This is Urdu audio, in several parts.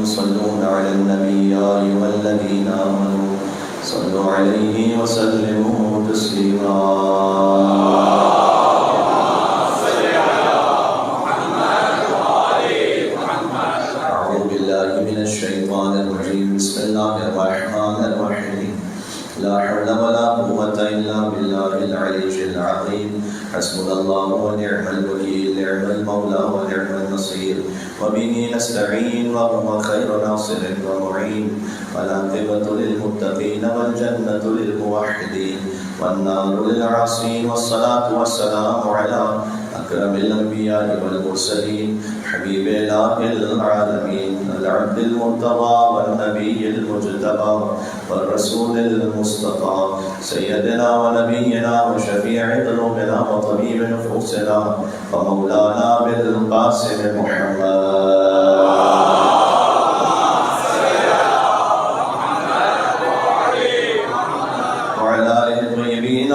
يصلون على النبي يا أيها الذين آمنوا صلوا عليه وسلموا تسليما من الشيطان الرجيم بسم الله الرحمن الرحيم لا حول ولا قوة إلا بالله العلي العظيم حسبنا الله ونعم الوكيل نعم المولى ونعم النصير وبه نستعين وهو خير ناصر ومعين والعاقبة للمتقين والجنة للموحدين والنار للعاصين والصلاة والسلام على أكرم الأنبياء والمرسلين حبيب إله العالمين العبد المرتضى والنبي المجتبى والرسول المصطفى سيدنا ونبينا وشفيع ذنوبنا وطبيب نفوسنا ومولانا بالقاسم محمد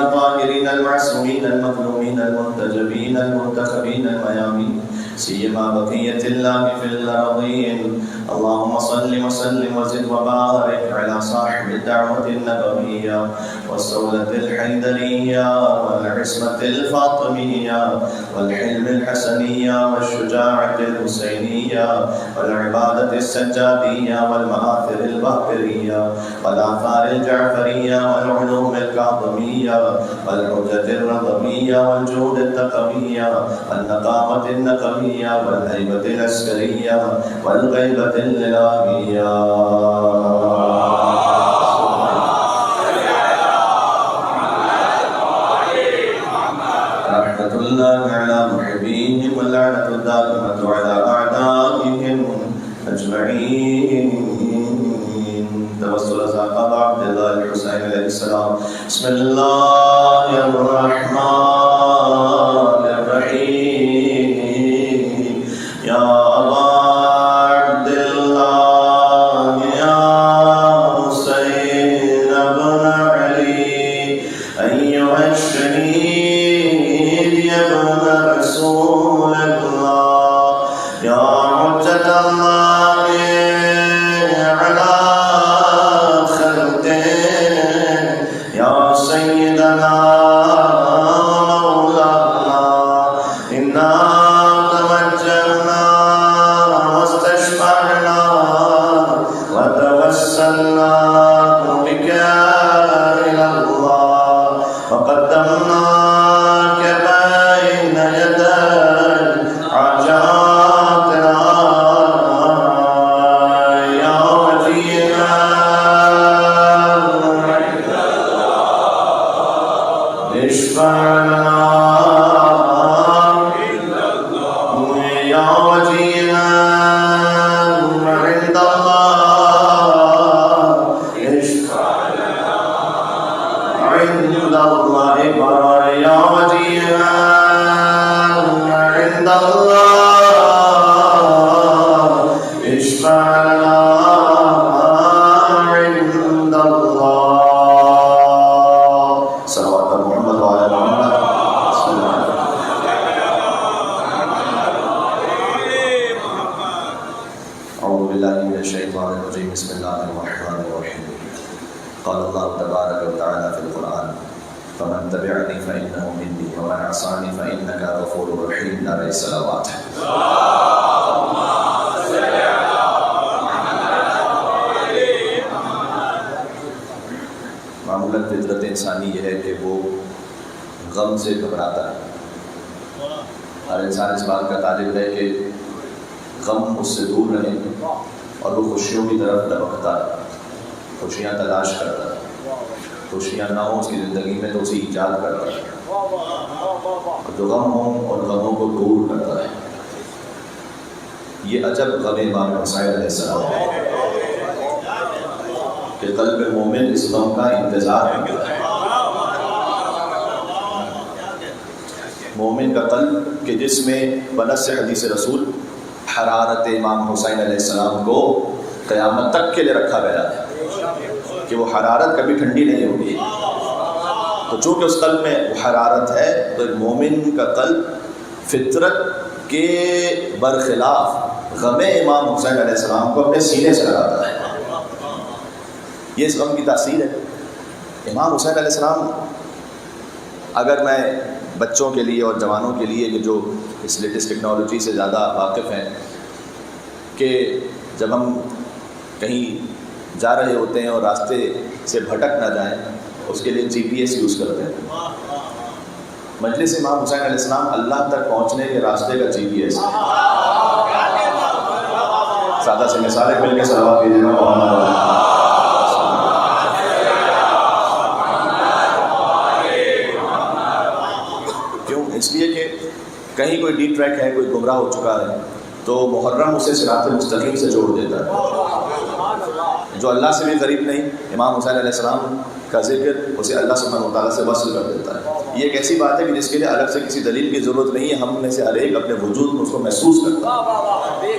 الطاهرين المعصومين المظلومين المنتجبين المنتخبين الميامين سيما بقية الله في الأرضين اللهم صل وسلم وزد وبارك على صاحب الدعوة النبوية والصولة الحيدرية والعصمة الفاطمية والحلم الحسنية والشجاعة الحسينية والعبادة السجادية والمآثر الباقرية والآثار الجعفرية والعلوم الكاظمية والحجة الرضمية والجود التقوية والنقامة النقوية والهيبة العسكرية والغيبة الإلهية رحمة الله على محبيهم واللعنة الدائمة على أعدائهم أجمعين توسل ساقط عبد الله الحسين عليه السلام بسم الله الرحمن الرحيم يا أبا عبد الله يا حسين بن علي أيها الشهيد يا ابن رسول الله يا حجة الله على خلقه يا سيدنا مولانا إنا توجهنا واستشفعنا وتوسلنا بك إلى الله وقدمناك بين يدي حاجاتنا يا وجيها اشفع لنا يا وجيها عند الله اشفع لنا عند الله يا وجيها عند الله اشفع لنا عند الله صلوات محمد وعلى محمد صلى الله عليه وسلم أعوذ بالله من الشيطان الرجيم بسم الله الرحمن الرحيم قال الله تبارك وتعالى في القرآن فمن تبعني فإنه مني ومن عصاني فإنك غفور رحيم نعم الصلوات معمولاً فطرت انسانی یہ ہے کہ وہ غم سے گھبراتا ہے ہر انسان اس بات کا طالب ہے کہ غم اس سے دور رہے اور وہ خوشیوں کی طرف لپکتا ہے خوشیاں تلاش کرتا ہے خوشیاں نہ ہوں اس کی زندگی میں تو اسے ایجاد کرتا ہے جو غم ہوں اور غموں کو دور کرتا ہے یہ عجب غم امام حسین علیہ السلام ہے کہ قلب مومن اس غم کا انتظار کرتا ہے مومن کا قلب کہ جس میں بنص حدیث رسول حرارت امام حسین علیہ السلام کو قیامت تک کے لیے رکھا گیا ہے کہ وہ حرارت کبھی ٹھنڈی نہیں ہوگی تو چونکہ اس قلب میں وہ حرارت ہے تو ایک مومن کا قلب فطرت کے برخلاف غم امام حسین علیہ السلام کو اپنے سینے سے لگاتا ہے. یہ اس غم کی تاثیر ہے. امام حسین علیہ السلام، اگر میں بچوں کے لیے اور جوانوں کے لیے جو اس لیٹسٹ ٹیکنالوجی سے زیادہ واقف ہیں، کہ جب ہم کہیں جا رہے ہوتے ہیں اور راستے سے بھٹک نہ جائیں، اس کے لیے GPS یوز کرتے ہیں. مجلس امام حسین علیہ السلام اللہ تک پہنچنے کے راستے کا GPS ہے. سادہ سے مثالیں مل کے صلوات کیجیے گا محمد. کیوں؟ اس لیے کہ کہیں کوئی ڈی ٹریک ہے، کوئی گمراہ ہو چکا ہے، تو محرم اسے صراط مستقیم سے جوڑ دیتا ہے. جو اللہ سے بھی قریب نہیں، امام حسین علیہ السلام کا ذکر اسے اللہ سبحانہ و تعالیٰ سے وصل کر دیتا ہے. یہ ایک ایسی بات ہے کہ جس کے لیے الگ سے کسی دلیل کی ضرورت نہیں ہے. ہم میں سے ہر ایک اپنے وجود میں اس کو محسوس کرتا ہے.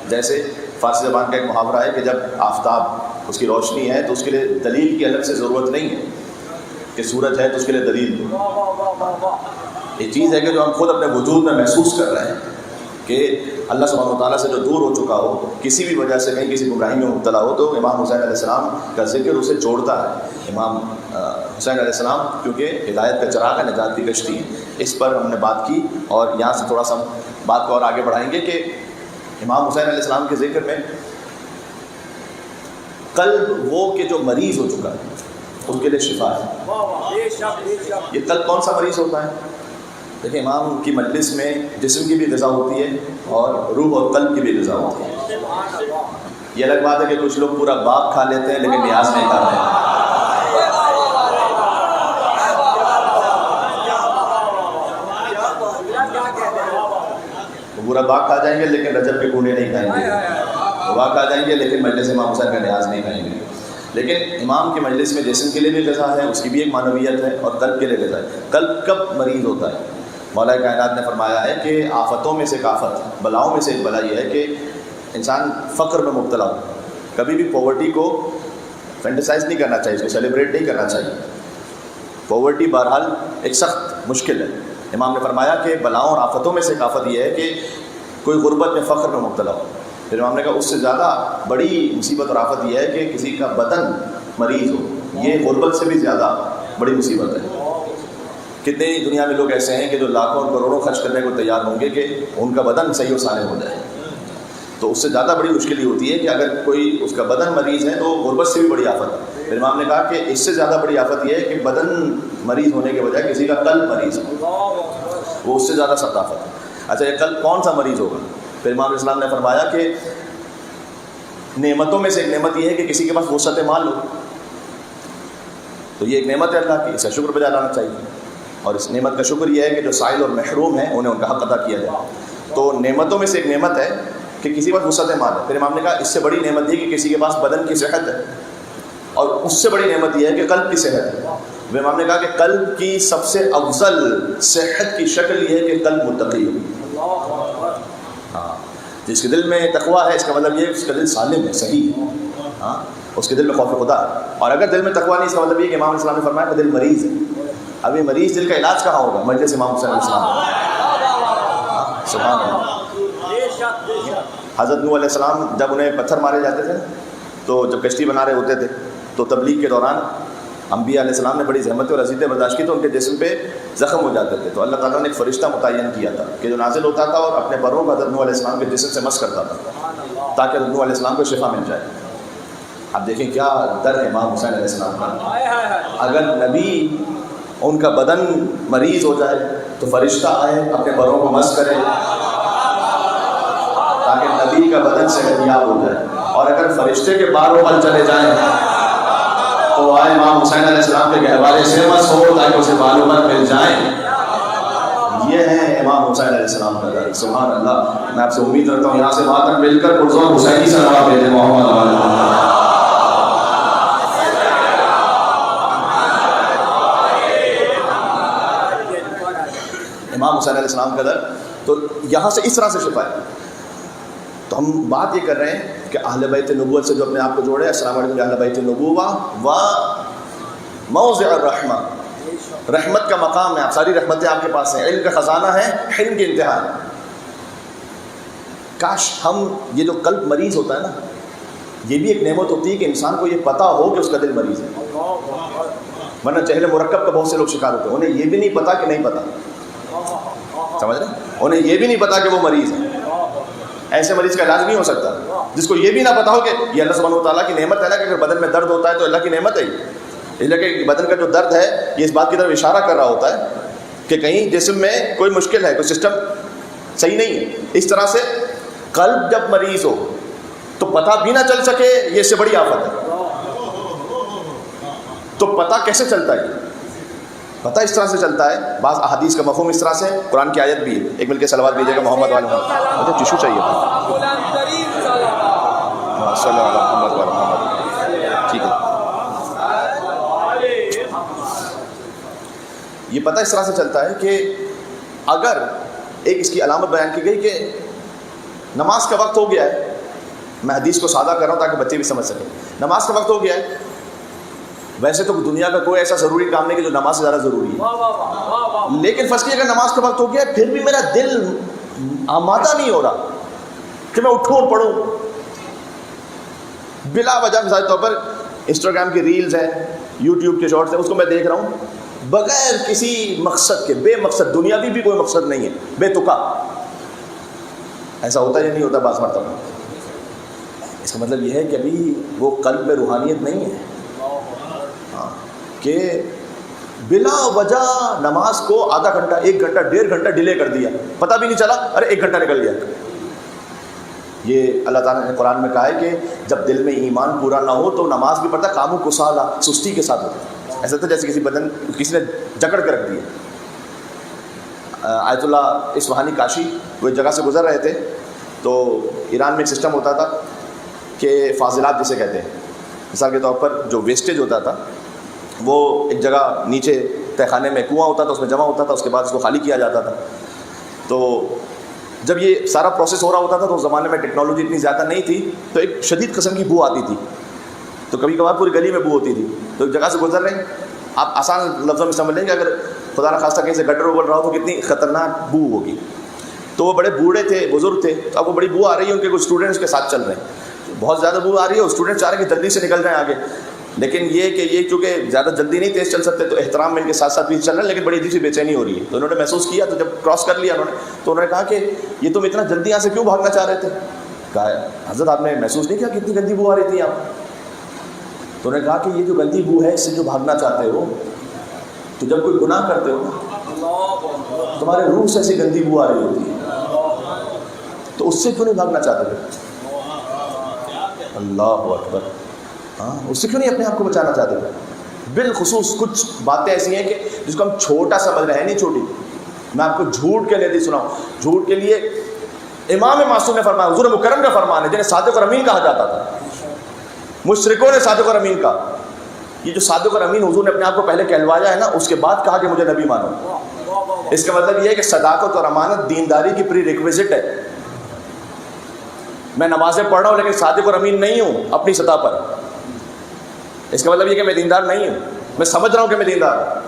جیسے فارسی زبان کا ایک محاورہ ہے کہ جب آفتاب اس کی روشنی ہے تو اس کے لیے دلیل کی الگ سے ضرورت نہیں ہے کہ سورج ہے تو اس کے لیے دلیل دو. یہ چیز ہے کہ جو ہم خود اپنے وجود میں محسوس کر رہے ہیں کہ اللہ سبحانہ و تعالیٰ سے جو دور ہو چکا ہو، کسی بھی وجہ سے کہیں کسی گمراہی میں مبتلا ہو، تو امام حسین علیہ السلام کا ذکر اسے جوڑتا ہے. امام حسین علیہ السلام کیونکہ ہدایت کا چراغ ہے، نجات کی کشتی ہے. اس پر ہم نے بات کی اور یہاں سے تھوڑا سا بات کو اور آگے بڑھائیں گے کہ امام حسین علیہ السلام کے ذکر میں قلب وہ کہ جو مریض ہو چکا ہے اس کے لیے شفا ہے. یہ قلب کون سا مریض ہوتا ہے؟ دیکھیں، امام کی مجلس میں جسم کی بھی غذا ہوتی ہے اور روح اور قلب کی بھی غذا ہوتی ہے. یہ الگ بات ہے کہ کچھ لوگ پورا باغ کھا لیتے ہیں لیکن نیاز نہیں کھاتے ہیں. پورا باغ کھا جائیں گے لیکن رجب کے کونے نہیں کھائیں گے. باغ کھا جائیں گے لیکن مجلس امام حسین کا نیاز نہیں کھائیں گے. لیکن امام کی مجلس میں جسم کے لیے بھی غذا ہے، اس کی بھی ایک معنویت ہے، اور قلب کے لیے غذا ہے. قلب کب مریض ہوتا ہے؟ مولا کائنات نے فرمایا ہے کہ آفتوں میں سے ایک آفت، بلاؤں میں سے ایک بلا یہ ہے کہ انسان فقر میں مبتلا ہو. کبھی بھی پاورٹی کو فینٹیسائز نہیں کرنا چاہیے، اس کو سیلیبریٹ نہیں کرنا چاہیے. پاورٹی بہرحال ایک سخت مشکل ہے. امام نے فرمایا کہ بلاؤں اور آفتوں میں سے ایک آفت یہ ہے کہ کوئی غربت میں فقر میں مبتلا ہو. پھر امام نے کہا اس سے زیادہ بڑی مصیبت اور آفت یہ ہے کہ کسی کا بدن مریض ہو. یہ غربت سے بھی زیادہ بڑی مصیبت ہے. کتنے ہی دنیا میں لوگ ایسے ہیں کہ جو لاکھوں اور کروڑوں خرچ کرنے کو تیار ہوں گے کہ ان کا بدن صحیح و سالم ہو جائے. تو اس سے زیادہ بڑی مشکل یہ ہوتی ہے کہ اگر کوئی اس کا بدن مریض ہے تو غربت سے بھی بڑی آفت ہے. پھر امام نے کہا کہ اس سے زیادہ بڑی آفت یہ ہے کہ بدن مریض ہونے کے بجائے کسی کا قلب مریض ہو، وہ اس سے زیادہ سخت آفت ہے. اچھا، یہ قلب کون سا مریض ہوگا؟ پھر امام اسلام نے فرمایا کہ نعمتوں میں سے ایک نعمت یہ ہے کہ کسی کے پاس وسعت مال ہو. تو یہ ایک نعمت ہے اللہ کی، اس کا شکر بجا لانا چاہیے. اور اس نعمت کا شکر یہ ہے کہ جو سائل اور محروم ہیں انہیں ان کا حق ادا کیا جائے. تو نعمتوں میں سے ایک نعمت ہے کہ کسی کے پاس وسعت مال ہے. پھر امام نے کہا اس سے بڑی نعمت یہ کہ کسی کے پاس بدن کی صحت ہے، اور اس سے بڑی نعمت یہ ہے کہ قلب کی صحت ہے. پھر امام نے کہا کہ قلب کی سب سے افضل صحت کی شکل یہ ہے کہ قلب متقی ہو. ہاں، جس کے دل میں تقویٰ ہے اس کا مطلب یہ ہے کہ اس کا دل سالم ہے، صحیح ہے. ہاں، اس کے دل میں خوف خدا ہے. اور اگر دل میں تقویٰ نہیں، اس کا مطلب یہ کہ امام اسلام نے فرمایا کہ دل مریض ہے. اب یہ مریض دل کا علاج کہاں ہوگا؟ مجلس امام حسین علیہ السلام. سبحان اللہ. حضرت نوح علیہ السلام جب انہیں پتھر مارے جاتے تھے تو جب کشتی بنا رہے ہوتے تھے تو تبلیغ کے دوران انبیاء علیہ السلام نے بڑی زحمتیں اور اذیتیں برداشت کی تو ان کے جسم پہ زخم ہو جاتے تھے. تو اللہ تعالیٰ نے ایک فرشتہ متعین کیا تھا کہ جو نازل ہوتا تھا اور اپنے پروں کو حضرت نوح علیہ السلام کے جسم سے مس کرتا تھا تاکہ حضرت نوح علیہ السلام کو شفا مل جائے. اب دیکھیں کیا در ہے امام حسین علیہ السلام کا. اگر نبی ان کا بدن مریض ہو جائے تو فرشتہ آئے اپنے پروں کو مس کرے تاکہ نبی کا بدن صحت یاب ہو جائے. اور اگر فرشتے کے بار و بال چلے جائیں تو آئے امام حسین علیہ السلام کے گہوارے سے مس ہو تاکہ اسے بال و بال مل جائیں. یہ ہے امام حسین علیہ السلام کا در. سبحان اللہ. میں آپ سے امید رکھتا ہوں یہاں سے وہاں تک مل کر پرزور حسینی صلوات بھیجیں محمد. امام حسین علیہ السلام کا در. تو یہاں سے اس طرح سے شفا ہے. تو ہم بات یہ کر رہے ہیں کہ اہل بیت نبوت سے جو اپنے آپ کو جوڑے. السلام علیکم اہل بیت نبوہ و موضع الرحمہ. رحمت کا مقام ہے. آپ ساری رحمتیں آپ کے پاس ہیں. علم کا خزانہ ہے، حلم کی انتہا ہے. کاش ہم یہ جو قلب مریض ہوتا ہے نا، یہ بھی ایک نعمت ہوتی ہے کہ انسان کو یہ پتہ ہو کہ اس کا دل مریض ہے. ورنہ جہل مرکب کا بہت سے لوگ شکار ہوتے ہیں، انہیں یہ بھی نہیں پتا کہ نہیں پتا. سمجھ رہے ہیں؟ انہیں یہ بھی نہیں پتا کہ وہ مریض ہے. ایسے مریض کا علاج نہیں ہو سکتا جس کو یہ بھی نہ پتا ہو کہ یہ اللہ سبحانہ و تعالیٰ کی نعمت ہے نا، کہ اگر بدن میں درد ہوتا ہے تو اللہ کی نعمت ہے. اس لیے کہ بدن کا جو درد ہے یہ اس بات کی طرف اشارہ کر رہا ہوتا ہے کہ کہیں جسم میں کوئی مشکل ہے، کوئی سسٹم صحیح نہیں ہے. اس طرح سے قلب جب مریض ہو تو پتہ بھی نہ چل سکے، یہ اس سے بڑی آفت ہے. تو پتہ کیسے چلتا ہے؟ پتہ اس طرح سے چلتا ہے. بعض احادیث کا مفہوم اس طرح سے، قرآن کی آیت بھی ہے. ایک مل کے صلوات بھیجیے گا محمد والے محمد. مجھے ٹشو چاہیے تھا. صلی اللہ علیہ محمد والے محمد. ٹھیک ہے. یہ پتہ اس طرح سے چلتا ہے کہ اگر ایک اس کی علامت بیان کی گئی کہ نماز کا وقت ہو گیا ہے. میں حدیث کو سادہ کر رہا ہوں تاکہ بچے بھی سمجھ سکیں. نماز کا وقت ہو گیا ہے. ویسے تو دنیا کا کوئی ایسا ضروری کام نہیں کہ جو نماز سے زیادہ ضروری ہے، لیکن فرض کیجیے اگر نماز کا وقت ہو گیا ہے پھر بھی میرا دل آمادہ نہیں ہو رہا کہ میں اٹھوں اور پڑھوں. بلا وجہ مثال طور پر انسٹاگرام کی ریلز ہیں، یوٹیوب کے شارٹس ہیں، اس کو میں دیکھ رہا ہوں بغیر کسی مقصد کے، بے مقصد، دنیاوی بھی کوئی مقصد نہیں ہے، بے تکا. ایسا ہوتا ہے یا نہیں ہوتا بعض مرتبہ؟ اس کا مطلب یہ ہے کہ ابھی وہ قلب میں روحانیت نہیں ہے کہ بلا وجہ نماز کو آدھا گھنٹہ، 1 گھنٹہ، 1.5 گھنٹہ ڈیلے کر دیا، پتہ بھی نہیں چلا، ارے 1 گھنٹہ نکل گیا. یہ اللہ تعالیٰ نے قرآن میں کہا ہے کہ جب دل میں ایمان پورا نہ ہو تو نماز بھی پڑھتا کاموں کو سالا، سستی کے ساتھ ہوتا ہے. ایسا تھا جیسے کسی نے جکڑ کے رکھ دیا. آیت اللہ اصفہانی کاشی وہ ایک جگہ سے گزر رہے تھے تو ایران میں ایک سسٹم ہوتا تھا کہ فاضلات جسے کہتے ہیں، مثال کے طور پر جو ویسٹیج ہوتا تھا وہ ایک جگہ نیچے تہہ خانے میں کنواں ہوتا تھا، اس میں جمع ہوتا تھا، اس کے بعد اس کو خالی کیا جاتا تھا. تو جب یہ سارا پروسیس ہو رہا ہوتا تھا تو اس زمانے میں ٹیکنالوجی اتنی زیادہ نہیں تھی تو ایک شدید قسم کی بو آتی تھی. تو کبھی کبھار پوری گلی میں بو ہوتی تھی. تو ایک جگہ سے گزر رہے ہیں، آپ آسان لفظوں میں سمجھ لیں کہ اگر خدا نخواستہ کہیں سے گٹر ابل رہا ہو تو کتنی خطرناک بو ہوگی. تو وہ بڑے بوڑھے تھے، بزرگ تھے، تو اب وہ بڑی بو آ رہی ہے، ان کے کچھ اسٹوڈنٹس کے ساتھ چل رہے ہیں، بہت زیادہ بو آ رہی ہے، اسٹوڈنٹ چاہ رہے ہیں کہ جلدی سے نکل جائیں آگے. لیکن یہ کہ یہ چونکہ زیادہ جلدی نہیں تیز چل سکتے تو احترام میں ان کے ساتھ ساتھ بھی چل رہے ہیں، لیکن بڑی عجیب سی بے چینی ہو رہی ہے. تو انہوں نے محسوس کیا، تو جب کراس کر لیا انہوں نے تو انہوں نے کہا کہ یہ تم اتنا جلدی یہاں سے کیوں بھاگنا چاہ رہے تھے؟ کہا حضرت آپ نے محسوس نہیں کیا کتنی گندی بو آ رہی تھی آپ؟ تو انہوں نے کہا کہ یہ جو گندی بو ہے اس سے جو بھاگنا چاہتے ہو، تو جب کوئی گناہ کرتے ہو نا تمہارے روح سے ایسی گندی بو آ رہی ہوتی ہے، تو اس سے کیوں نہیں بھاگنا چاہتے تھے؟ اللہ اکبر. ہاں، اس سے کیوں نہیں اپنے آپ کو بچانا چاہتے تھے؟ بالخصوص کچھ باتیں ایسی ہیں کہ جس کو ہم چھوٹا سمجھ رہے ہیں، نہیں چھوٹی. میں آپ کو جھوٹ کے لیے سناؤں، جھوٹ کے لیے امام معصوم نے فرمایا، حضور مکرم کا فرمان ہے، جنہیں صادق اور امین کہا جاتا تھا. مشرکوں نے صادق اور امین کہا. یہ جو صادق اور امین حضور نے اپنے آپ کو پہلے کہلوایا ہے نا، اس کے بعد کہا کہ مجھے نبی مانو. اس کا مطلب یہ ہے کہ صداقت اور امانت دینداری کی پری ریکویزٹ ہے. میں نمازیں پڑھ رہا ہوں لیکن صادق اور امین نہیں ہوں اپنی سطح پر، اس کا مطلب یہ کہ میں دیندار نہیں ہوں. میں سمجھ رہا ہوں کہ میں دیندار ہوں،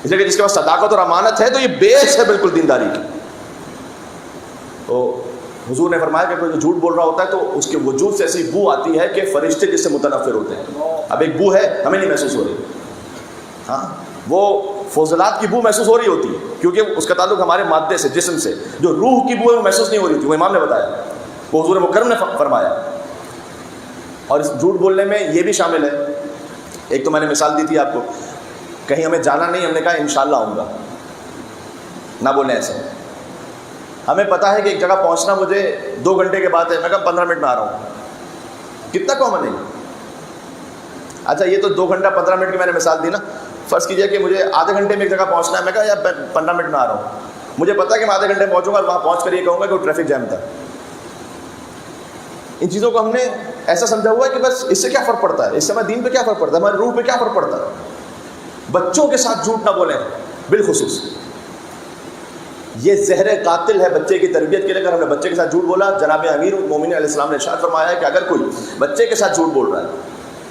اس لیے کہ جس کے پاس صداقت اور امانت ہے تو یہ بیس ہے بالکل دینداری کی. تو حضور نے فرمایا کہ کوئی جھوٹ بول رہا ہوتا ہے تو اس کے وجود سے ایسی بو آتی ہے کہ فرشتے جس سے متنفر ہوتے ہیں. اب ایک بو ہے ہمیں نہیں محسوس ہو رہی، ہاں وہ فضلات کی بو محسوس ہو رہی ہوتی ہے کیونکہ اس کا تعلق ہمارے مادے سے، جسم سے. جو روح کی بو ہے وہ محسوس نہیں ہو رہی تھی، وہ امام نے بتایا، وہ حضور مکرم نے فرمایا. اور اس جھوٹ بولنے میں یہ بھی شامل ہے، ایک تو میں نے مثال دی تھی آپ کو، کہیں ہمیں جانا نہیں، ہم نے کہا انشاءاللہ آؤں گا. نہ بولیں ایسے. ہمیں پتہ ہے کہ ایک جگہ پہنچنا مجھے 2 گھنٹے کے بعد ہے، میں کہا 15 منٹ میں آ رہا ہوں. کتنا کامن ہے. اچھا یہ تو 2 گھنٹہ 15 منٹ کی میں نے مثال دی نا. فرض کیجئے کہ مجھے آدھے گھنٹے میں ایک جگہ پہنچنا ہے، میں کہا یار 15 منٹ میں آ رہا ہوں. مجھے پتہ ہے کہ میں آدھے گھنٹے میں پہنچوں گا، وہاں پہنچ کر یہ کہوں گا کہ وہ ٹریفک جام تھا. ان چیزوں کو ہم نے ایسا سمجھا ہوا ہے کہ بس اس سے کیا فرق پڑتا ہے، اس سے ہمارے دین پہ کیا فرق پڑتا ہے، ہمارے روح پہ کیا فرق پڑتا ہے. بچوں کے ساتھ جھوٹ نہ بولیں بالخصوص. یہ زہر قاتل ہے بچے کی تربیت کے لیے. اگر ہم نے بچے کے ساتھ جھوٹ بولا، جناب امیر المومنین علیہ السلام نے ارشاد فرمایا ہے کہ اگر کوئی بچے کے ساتھ جھوٹ بول رہا ہے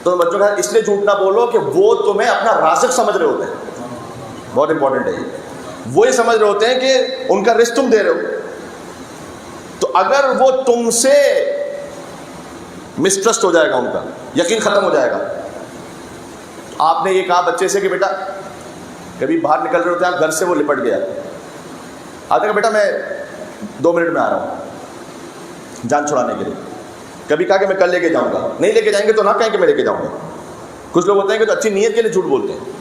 تو بچوں کے ساتھ اس لیے جھوٹ نہ بولو کہ وہ تمہیں اپنا رازق سمجھ رہے ہوتے ہیں. بہت امپورٹنٹ ہے یہ. وہ یہ سمجھ رہے ہوتے ہیں کہ ان کا رزق تم دے رہے ہو. تو تو اگر وہ تم سے مسٹرسٹ ہو جائے گا، ان کا یقین ختم ہو جائے گا. آپ نے یہ کہا بچے سے کہ بیٹا، کبھی باہر نکل رہے ہوتے ہیں آپ گھر سے، وہ لپٹ گیا، آپ نے کہا بیٹا میں 2 منٹ میں آ رہا ہوں جان چھڑانے کے لیے. کبھی کہا کہ میں کل لے کے جاؤں گا. نہیں لے کے جائیں گے تو نہ کہیں کہ میں لے کے جاؤں گا. کچھ لوگ ہوتے ہیں کہ تو اچھی نیت کے لیے جھوٹ بولتے ہیں.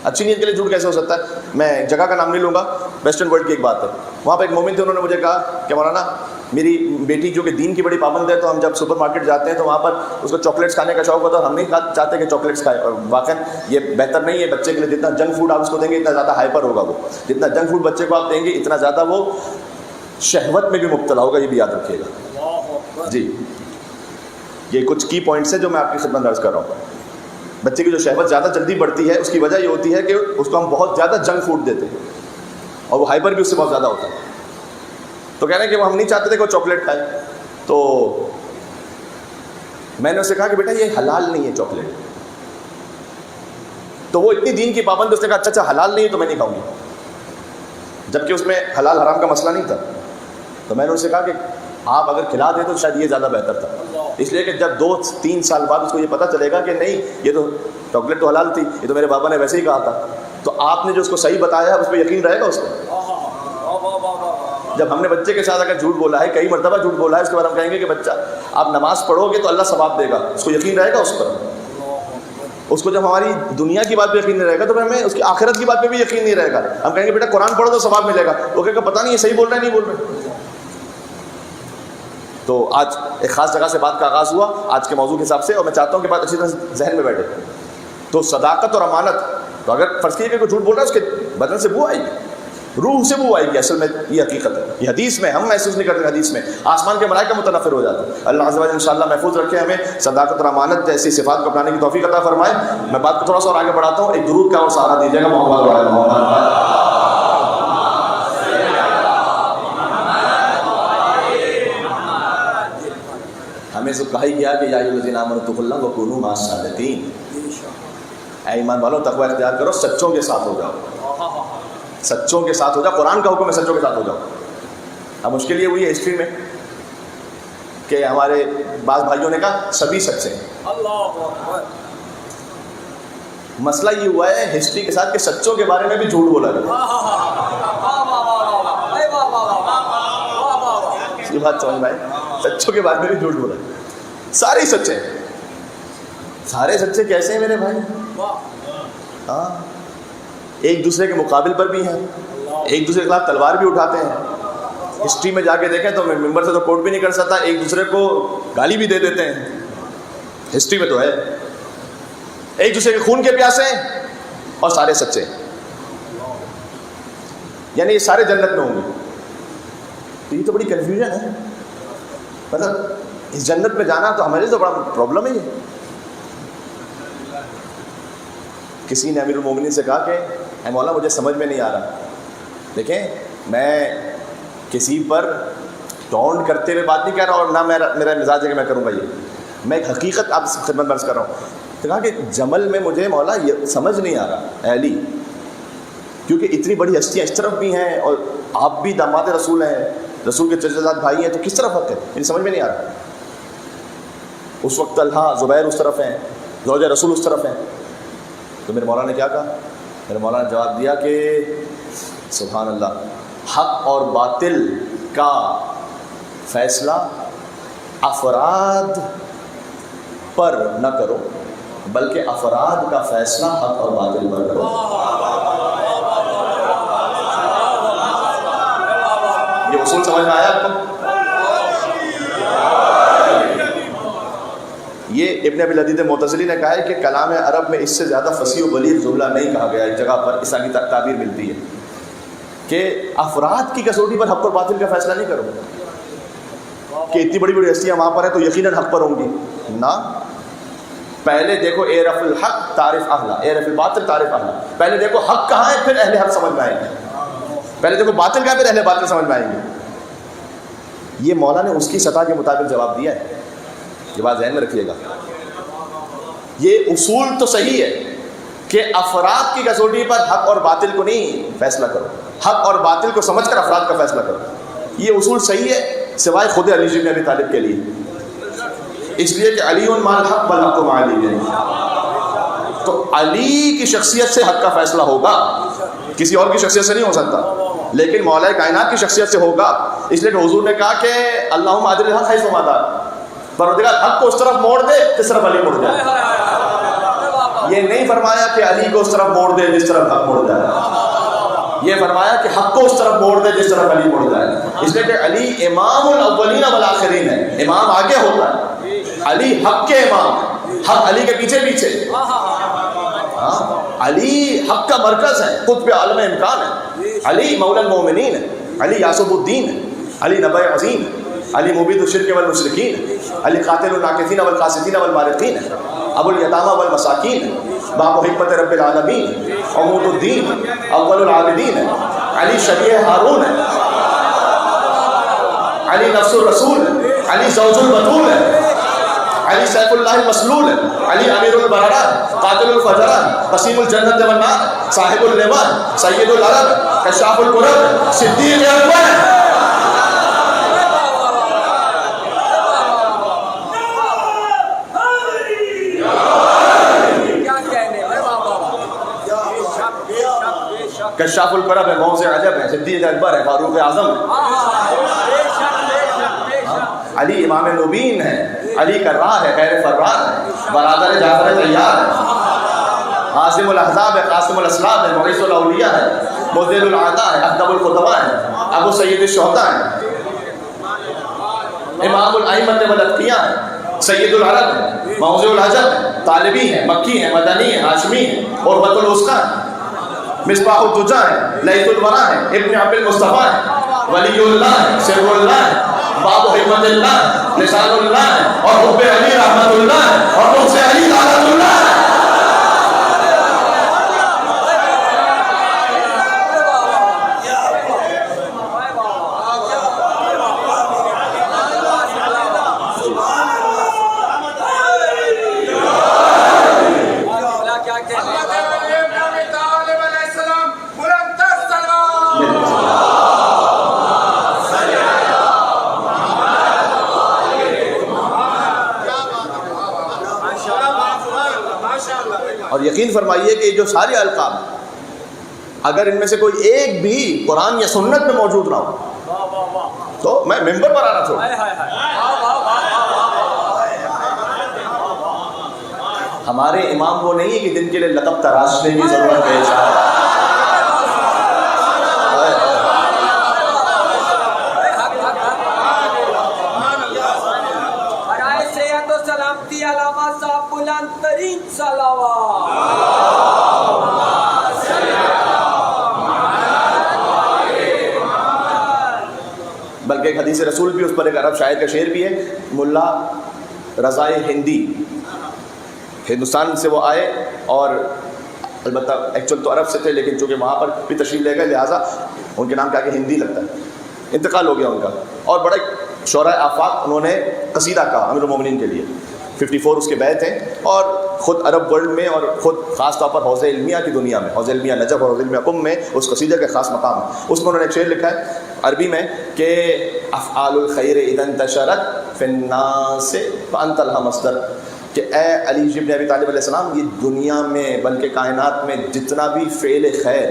اچھی نیت کے لیے جھوٹ کیسے ہو سکتا ہے؟ میں جگہ کا نام نہیں لوں گا، ویسٹرن ورلڈ کی ایک بات ہے. وہاں پہ ایک مومن تھے، انہوں نے مجھے کہا کہ مولانا میری بیٹی جو کہ دین کی بڑی پابند ہے، تو ہم جب سپر مارکیٹ جاتے ہیں تو وہاں پر اس کو چاکلیٹس کھانے کا شوق ہوتا ہے، اور ہم نہیں چاہتے کہ چاکلیٹس کھائے. اور واقعا یہ بہتر نہیں ہے بچے کے لیے. جتنا جنک فوڈ آپ اس کو دیں گے اتنا زیادہ ہائپر ہوگا وہ. جتنا جنک فوڈ بچے کو آپ دیں گے اتنا زیادہ وہ شہوت میں بھی مبتلا ہوگا. یہ بھی یاد رکھیے گا جی. یہ کچھ کی پوائنٹس ہیں جو میں آپ کی خدمت میں عرض کر رہا ہوں. بچے کی جو شہوت زیادہ جلدی بڑھتی ہے اس کی وجہ یہ ہوتی ہے کہ اس کو ہم بہت زیادہ جنک فوڈ دیتے ہیں اور وہ ہائپر بھی اس سے بہت زیادہ ہوتا ہے. تو کہہ رہے ہیں کہ وہ ہم نہیں چاہتے تھے کہ وہ چاکلیٹ کھائے. تو میں نے اسے کہا کہ بیٹا یہ حلال نہیں ہے چاکلیٹ. تو وہ اتنی دین کی پابند، اس نے کہا اچھا حلال نہیں ہے تو میں نہیں کھاؤں گی، جبکہ اس میں حلال حرام کا مسئلہ نہیں تھا. تو میں نے اسے کہا کہ آپ اگر کھلا دیں تو شاید یہ زیادہ بہتر تھا، اس لیے کہ جب 2-3 سال بعد اس کو یہ پتہ چلے گا کہ نہیں یہ تو چاکلیٹ تو حلال تھی، یہ تو میرے بابا نے ویسے ہی کہا تھا، تو آپ نے جو اس کو صحیح بتایا ہے اس پہ یقین رہے گا اس کو. جب ہم نے بچے کے ساتھ اگر جھوٹ بولا ہے، کئی مرتبہ جھوٹ بولا ہے، اس کے بعد ہم کہیں گے کہ بچہ آپ نماز پڑھو گے تو اللہ ثواب دے گا، اس کو یقین رہے گا اس پر. اس کو جب ہماری دنیا کی بات پہ یقین نہیں رہے گا تو پھر ہمیں اس کی آخرت کی بات پہ بھی یقین نہیں رہے گا. ہم کہیں گے بیٹا قرآن پڑھو تو ثواب ملے گا، وہ کہے گا پتہ نہیں یہ صحیح بول رہا ہے نہیں بول رہے. تو آج ایک خاص جگہ سے بات کا آغاز ہوا آج کے موضوع کے حساب سے، اور میں چاہتا ہوں کہ بات اچھی طرح ذہن میں بیٹھے. تو صداقت اور امانت، تو اگر فرض کیجیے کہ کوئی جھوٹ بول رہا ہے اس کے بدن سے بو آئے گی، روح سے بو آئے گی. اصل میں یہ حقیقت ہے، یہ حدیث میں ہم محسوس نہیں کرتے، حدیث میں آسمان کے ملائکہ متنفر ہو جاتے ہیں. اللہ عز و جل انشاءاللہ محفوظ رکھے ہمیں، صداقت اور امانت جیسی صفات کو اپنانے کی توفیق عطا فرمائے. میں بات کو تھوڑا سا اور آگے بڑھاتا ہوں. ایک درود کا اور سہارا دیجیے گا محمد وعلی محمد. ہمیں سب کہا ہی گیا کہ یا ایھا الذین آمنوا اتقوا اللہ وکونوا مع الصادقین. اے ایمان والو تقوی اختیار کرو، سچوں کے ساتھ ہو جاؤ، سچوں کے ساتھ ہو جاؤ. قرآن کا حکم ہے سچوں کے ساتھ ہو جاؤ. اب مشکل یہ ہوئی ہے ہسٹری میں کہ ہمارے بعض بھائیوں نے کہا سبھی سچے ہیں. مسئلہ یہ ہوا ہے ہسٹری کے ساتھ کہ سچوں کے بارے میں بھی جھوٹ بولا گیا. یہ بات سمجھ میں آئی؟ سچوں کے بارے میں بھی جھوٹ بولا گیا. سارے سچے ہیں. سارے سچے کیسے ہیں میرے بھائی؟ ہاں، ایک دوسرے کے مقابل پر بھی ہیں، ایک دوسرے کے خلاف تلوار بھی اٹھاتے ہیں. ہسٹری میں جا کے دیکھیں تو ممبر سے تو کوٹ بھی نہیں کر سکتا، ایک دوسرے کو گالی بھی دے دیتے ہیں. ہسٹری میں تو ہے. ایک دوسرے کے خون کے پیاسے ہیں اور سارے سچے ہیں. یعنی یہ سارے جنت میں ہوں گے. تو یہ تو بڑی کنفیوژن ہے. مطلب اس جنت میں جانا تو ہمارے لیے تو بڑا پرابلم ہے. یہ کسی نے امیر المومنین سے کہا کہ اے مولا مجھے سمجھ میں نہیں آ رہا. دیکھیں میں کسی پر ٹونٹ کرتے ہوئے بات نہیں کر رہا اور نہ میرا مزاج ہے کہ میں کروں گا. یہ میں ایک حقیقت آپ سے خدمت برس کر رہا ہوں. تو کہا کہ جمل میں مجھے مولا یہ سمجھ نہیں آ رہا اے علی، کیونکہ اتنی بڑی ہستیاں اس طرف بھی ہیں اور آپ بھی داماد رسول ہیں، رسول کے چچا زاد بھائی ہیں، تو کس طرف حق ہے؟ مجھے سمجھ میں نہیں آ رہا. اس وقت طلحہ زبیر اس طرف ہیں، زوجہ رسول اس طرف ہیں. تو میرے مولا نے کیا کہا؟ میرے مولا نے جواب دیا کہ سبحان اللہ، حق اور باطل کا فیصلہ افراد پر نہ کرو بلکہ افراد کا فیصلہ حق اور باطل پر کرو. یہ اصول سمجھ میں آیا آپ کو؟ یہ ابن ابی العدید معتزلی نے کہا ہے کہ کلام عرب میں اس سے زیادہ فصیح و بلیغ جملہ نہیں کہا گیا. ایک جگہ پر اس طرح کی تعبیر ملتی ہے کہ افراد کی کسوٹی پر حق اور باطل کا فیصلہ نہیں کرو کہ اتنی بڑی بڑی ہستیاں وہاں پر ہیں تو یقیناً حق پر ہوں گی. نہ، پہلے دیکھو اعرف الحق تعرف اہلا، اعرف الباطل تعرف اہلا. پہلے دیکھو حق کہاں ہے پھر اہل حق سمجھ میں آئیں گے. پہلے دیکھو باطل کہاں ہے پھر اہل باطل سمجھ میں آئیں گے. یہ مولا نے اس کی سطح کے مطابق جواب دیا ہے. یہ بات ذہن میں رکھیے گا. یہ اصول تو صحیح ہے کہ افراد کی کسوٹی پر حق اور باطل کو نہیں فیصلہ کرو، حق اور باطل کو سمجھ کر افراد کا فیصلہ کرو. یہ اصول صحیح ہے. سوائے خود علی بن ابی طالب کے لیے، اس لیے کہ علی مع الحق والحق مع علی ہے. تو علی کی شخصیت سے حق کا فیصلہ ہوگا، کسی اور کی شخصیت سے نہیں ہو سکتا، لیکن مولا کائنات کی شخصیت سے ہوگا. اس لیے کہ حضور نے کہا کہ اللہم اجر الحق حیث ما دار، پروردگار حق کو اس طرف موڑ دے جس طرف علی مڑ جائے. یہ نہیں فرمایا کہ علی کو اس طرف موڑ دے جس طرف حق مڑ جائے، یہ فرمایا کہ حق کو اس طرف موڑ دے جس طرف علی مڑ جائے. اس لیے کہ علی امام الاولین والآخرین ہے، امام آگے ہوتا ہے، علی حق کے امام، حق علی کے پیچھے پیچھے. علی حق کا مرکز ہے، قطب عالم امکان ہے. علی مولا المومنین ہے، علی یاسب الدین ہے، علی نبی عظیم ہے، علی مبید الشرک والمشرکین، علی قاتل الناکثین والقاسطین والمارقین، ابو الیتامى والمساکین، باب حکمت رب العالمین، عمود الدین، اول العابدین، علی شبیہ ہارون ہے، علی نفس الرسول ہے، علی زوج البتول ہے، علی سیف اللہ المسلول ہے، علی امیر البررات، قاتل الفجرات، قسیم الجنت والنار، صاحب اللواء، سید العرب، کشاف الکرب، صدیق اکبر. کشاف الکرب ہے، موضع عجب ہے، صدیق اکبر ہے، فاروق اعظم ہے. علی امام مبین ہے، علی کرار ہے، خیر فرار ہے، برادر جعفر طیار ہے، عاصم الاحزاب ہے، قاسم الاسلام ہے، معیز الاولیاء ہے، مذل العطا ہے، اقدم الخطباء ہے، ابو سید الشہداء ہے، امام الائمۃ والاتقیاء ہے، سید العرب ہے، موضع العجب ہے، طالبی ہے، مکی ہے، مدنی ہے، ہاشمی ہے، عروۃ الوثقی ہے، مصباح الدجا ہے، لیث الورا ہے، ابن عبد المصطفیٰ ہے، ولی اللہ ہے، سر اللہ ہے، باب حکمت اللہ، لسان اللہ ہے، اور حب علی رحمت اللہ ہے، اور مجھ سے علی لعنت اللہ ہے. اور یقین فرمائیے کہ جو سارے القاب اگر ان میں سے کوئی ایک بھی قرآن یا سنت میں موجود نہ ہو تو میں ممبر پر آنا چھوڑوں. ہمارے امام وہ نہیں ہے کہ جن کے لیے لقب تراشنے کی ضرورت ہے. بلکہ ایک حدیث رسول بھی اس پر، ایک عرب شاعر کا شعر بھی ہے. ملا رضائے ہندی، ہندوستان سے وہ آئے اور البتہ ایکچوئل تو عرب سے تھے، لیکن چونکہ وہاں پر بھی تشریف لے گئے لہٰذا ان کے نام کیا کہ ہندی لگتا ہے، انتقال ہو گیا ان کا. اور بڑے شعراء آفاق انہوں نے قصیدہ کہا امیر المومنین کے لیے، 54 اس کے بیت ہیں، اور خود عرب ورلڈ میں اور خود خاص طور پر حوض علمیہ کی دنیا میں، حوض علمیہ نجف اور حوض علمیہ قم میں اس قصیدے کا خاص مقام ہے. اس میں انہوں نے ایک شعر لکھا ہے عربی میں کہ افعال الخیر اذا انتشرت فی الناس فانت لها مصدر، کہ اے علی بن ابی طالب علیہ السلام، یہ دنیا میں بلکہ کائنات میں جتنا بھی فعل خیر،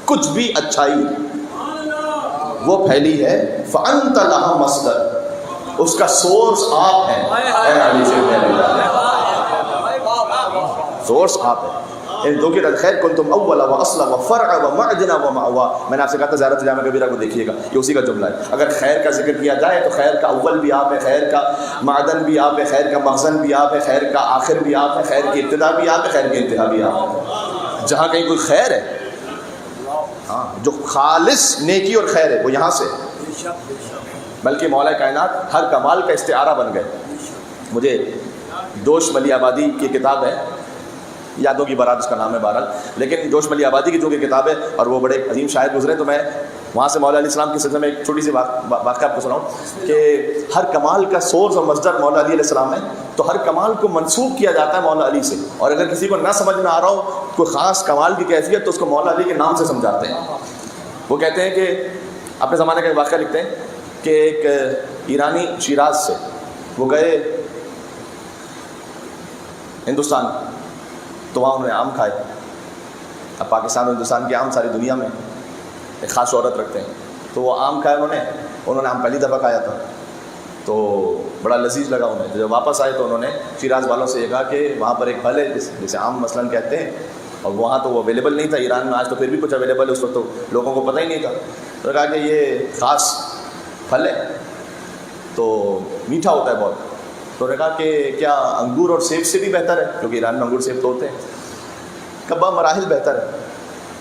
کچھ بھی اچھائی وہ پھیلی ہے، فانت لها مصدر، اس کا سورس آپ ہیں. اے علی بن ابی طالب، سورس آپ ہیں. ان ذکر الخیر کنتم اول و اصل و فرع و معدن و مأوا. میں نے آپ سے کہا تھا زیارت جامع کبیرہ کو دیکھیے گا، یہ اسی کا جملہ ہے. اگر خیر کا ذکر کیا جائے تو خیر کا اول بھی آپ ہے، خیر کا معدن بھی آپ ہے، خیر کا مخزن بھی آپ ہے، خیر کا آخر بھی آپ ہے، خیر کی ابتدا بھی آپ ہے، خیر کی انتہا بھی آپ ہے. جہاں کہیں کوئی خیر ہے، ہاں جو خالص نیکی اور خیر ہے وہ یہاں سے، بلکہ مولا کائنات ہر کمال کا استعارہ بن گئے. مجھے جوش ملی آبادی کی کتاب ہے، یادوں کی بارات اس کا نام ہے بہرحال، لیکن جوش ملی آبادی کی جو کہ کتاب ہے اور وہ بڑے عظیم شاعر گزرے، تو میں وہاں سے مولا علیہ السلام کے سلسلے میں ایک چھوٹی سی واقعہ آپ کو سناؤں کہ ہر کمال کا سورس اور مصدر مولا علی علیہ السلام ہے. تو ہر کمال کو منسوب کیا جاتا ہے مولا علی سے، اور اگر کسی کو نہ سمجھ میں آ رہا ہو کوئی خاص کمال کی کیفیت تو اس کو مولا علی کے نام سے سمجھاتے ہیں. وہ کہتے ہیں کہ اپنے زمانے کا ایک واقعہ لکھتے ہیں کہ ایک ایرانی شیراز سے، وہ گئے ہندوستان، تو وہاں انہوں نے آم کھائے. اب پاکستان اور ہندوستان کے آم ساری دنیا میں ایک خاص شہرت رکھتے ہیں. تو وہ آم کھائے انہوں نے آم پہلی دفعہ کھایا تھا تو بڑا لذیذ لگا انہیں. جب واپس آئے تو انہوں نے شیراز والوں سے یہ کہا کہ وہاں پر ایک پھل ہے جسے آم مثلاً کہتے ہیں، اور وہاں تو وہ اویلیبل نہیں تھا. ایران میں آج تو پھر بھی کچھ اویلیبل ہے، اس وقت تو لوگوں کو پتہ ہی نہیں تھا. تو کہا کہ یہ خاص پھل ہے تو میٹھا ہوتا ہے بہت. تو انہوں نے کہا کہ کیا انگور اور سیب سے بھی بہتر ہے، کیونکہ ایران میں انگور سیب تو ہوتے ہیں. کبا مراحل بہتر ہے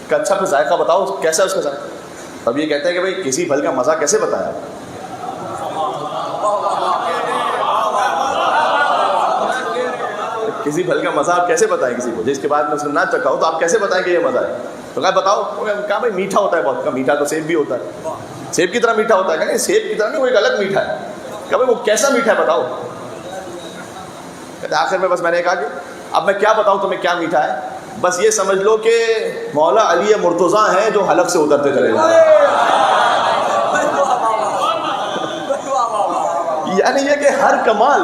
کہ اچھا پھر ذائقہ بتاؤ کیسا ہے اس کا ذائقہ. اب یہ کہتے ہیں کہ بھائی کسی پھل کا مزہ کیسے بتایا، کسی پھل کا مزہ آپ کیسے بتائیں کسی کو جس کے بعد میں اس نے نہ چکھا ہو، تو آپ کیسے بتائیں کہ یہ مزہ ہے. تو کہا بتاؤ. کہا بھائی میٹھا ہوتا ہے بہت. کا میٹھا تو سیب بھی ہوتا ہے، سیب کی طرح میٹھا ہوتا ہے. کہ سیب کی طرح نہیں، وہ ایک الگ میٹھا ہے. کہا بھائی وہ کیسا میٹھا ہے بتاؤ. آخر میں بس میں نے کہا کہ اب میں کیا بتاؤں تمہیں کیا میٹھا ہے، بس یہ سمجھ لو کہ مولا علی مرتضیٰ ہیں جو حلق سے اترتے چلے جا رہے ہیں. یعنی یہ کہ ہر کمال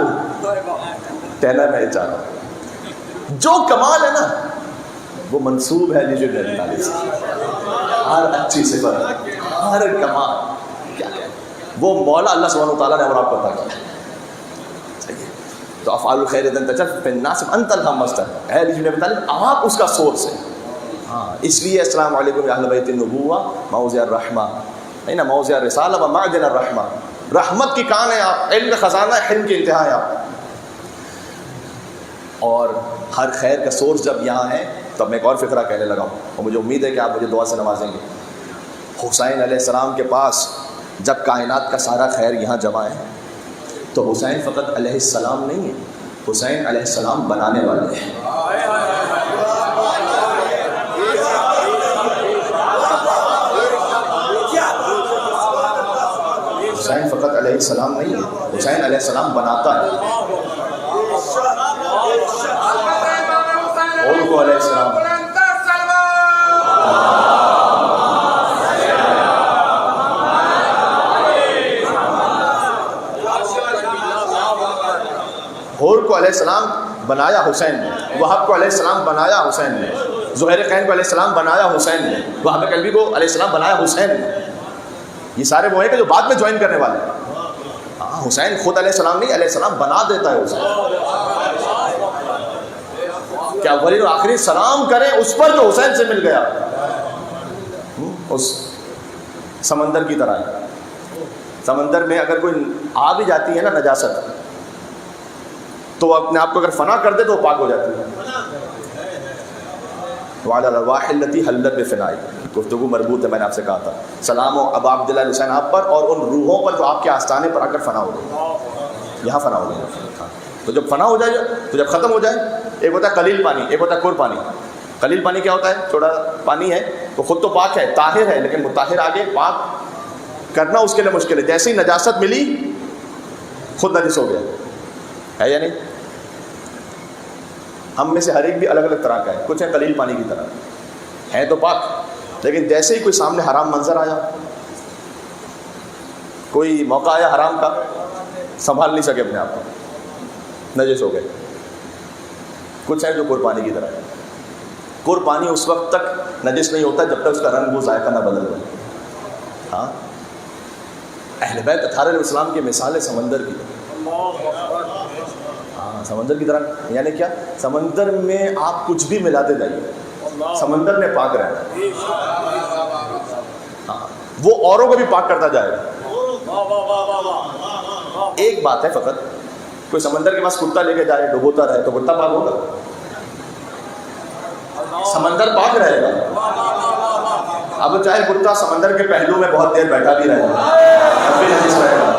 کہنا میں چاہ رہا ہوں، جو کمال ہے نا وہ منسوب ہے لیجیے اللہ سے. ہر اچھی صفت، ہر کمال کیا ہے وہ مولا اللہ سبحانہ وتعالیٰ نے اور آپ کو عطا کیا. تو افعال الخیر اذا انتشرت فی الناس انت الہمستر ہے لیجیے نبی تعلیم، آپ اس کا سورس ہے. ہاں اس لیے السلام علیکم یا اہل بیت النبوہ موضع الرحمہ، نہیں نا موضع الرسالہ و معدن الرحمہ. رحمت کی کان ہے آپ، علم کا خزانہ ہے، حلم کی انتہا ہے آپ. اور ہر خیر کا سورس جب یہاں ہے تب میں ایک اور فقرہ کہنے لگا ہوں، اور مجھے امید ہے کہ آپ مجھے دعا سے نوازیں گے. حسین علیہ السلام کے پاس جب کائنات کا سارا خیر یہاں جمع ہے تو حسین فقط علیہ السلام نہیں ہے، حسین علیہ السلام بنانے والے ہیں. حسین فقط علیہ السلام نہیں ہے، حسین علیہ السلام بناتا ہے. اور کو علیہ السلام حور کو علیہ السلام بنایا حسین نے، وہب کو علیہ السلام بنایا حسین نے، زہیر قین کو علیہ السلام بنایا حسین نے، وہب قلبی کو علیہ السلام بنایا حسین نے. یہ سارے وہ ہیں کہ جو بعد میں جوائن کرنے والے ہیں. حسین خود علیہ السلام نہیں، علیہ السلام بنا دیتا ہے حسین. کیا اولین و آخری سلام کریں اس پر جو حسین سے مل گیا، اس سمندر کی طرح ہے. سمندر میں اگر کوئی آ بھی جاتی ہے نا نجاست، تو وہ اپنے آپ کو اگر فنا کر دے تو وہ پاک ہو جاتی ہے. وعلی الارواح التي حلت بفناء، گفتگو مربوط ہے، میں نے آپ سے کہا تھا. سلام و ابا عبداللہ حسین آپ پر اور ان روحوں پر جو آپ کے آستانے پر آ کر فنا ہو گئے. یہاں فنا ہو گئے. تو جب فنا ہو جائے، تو جب ختم ہو جائے، ایک ہوتا ہے قلیل پانی، ایک ہوتا ہے کور پانی. قلیل پانی کیا ہوتا ہے؟ چھوٹا پانی ہے، وہ خود تو پاک ہے، طاہر ہے، لیکن مطہر آگے پاک کرنا اس کے لیے مشکل ہے. جیسے ہی نجاست ملی خود نجس ہو گیا ہے یا نہیں؟ ہم میں سے ہر ایک بھی الگ الگ طرح کا ہے. کچھ ہے قلیل پانی کی طرح ہے تو پاک، لیکن جیسے ہی کوئی سامنے حرام منظر آیا، کوئی موقع آیا حرام کا، سنبھال نہیں سکے اپنے آپ کو، نجس ہو گئے. کچھ ہے جو کور پانی کی طرح ہے. کور پانی اس وقت تک نجس نہیں ہوتا جب تک اس کا رنگ وہ ذائقہ نہ بدل جائے. ہاں اہل بیت اطہار علیہ السلام کی مثال ہے سمندر کی. سمندر کی طرح یعنی کیا؟ سمندر میں آپ کچھ بھی ملاتے جائیے، سمندر نے پاک رہنا. ہاں وہ اوروں کو بھی پاک کرتا جائے گا. ایک بات ہے فقط، کوئی سمندر کے پاس کتا لے کے جائے ڈبوتا رہے تو کتا پاک ہوگا؟ سمندر پاک رہے گا. اب چاہے کتا سمندر کے پہلو میں بہت دیر بیٹھا بھی رہے گا، اب بھی نجس رہے گا.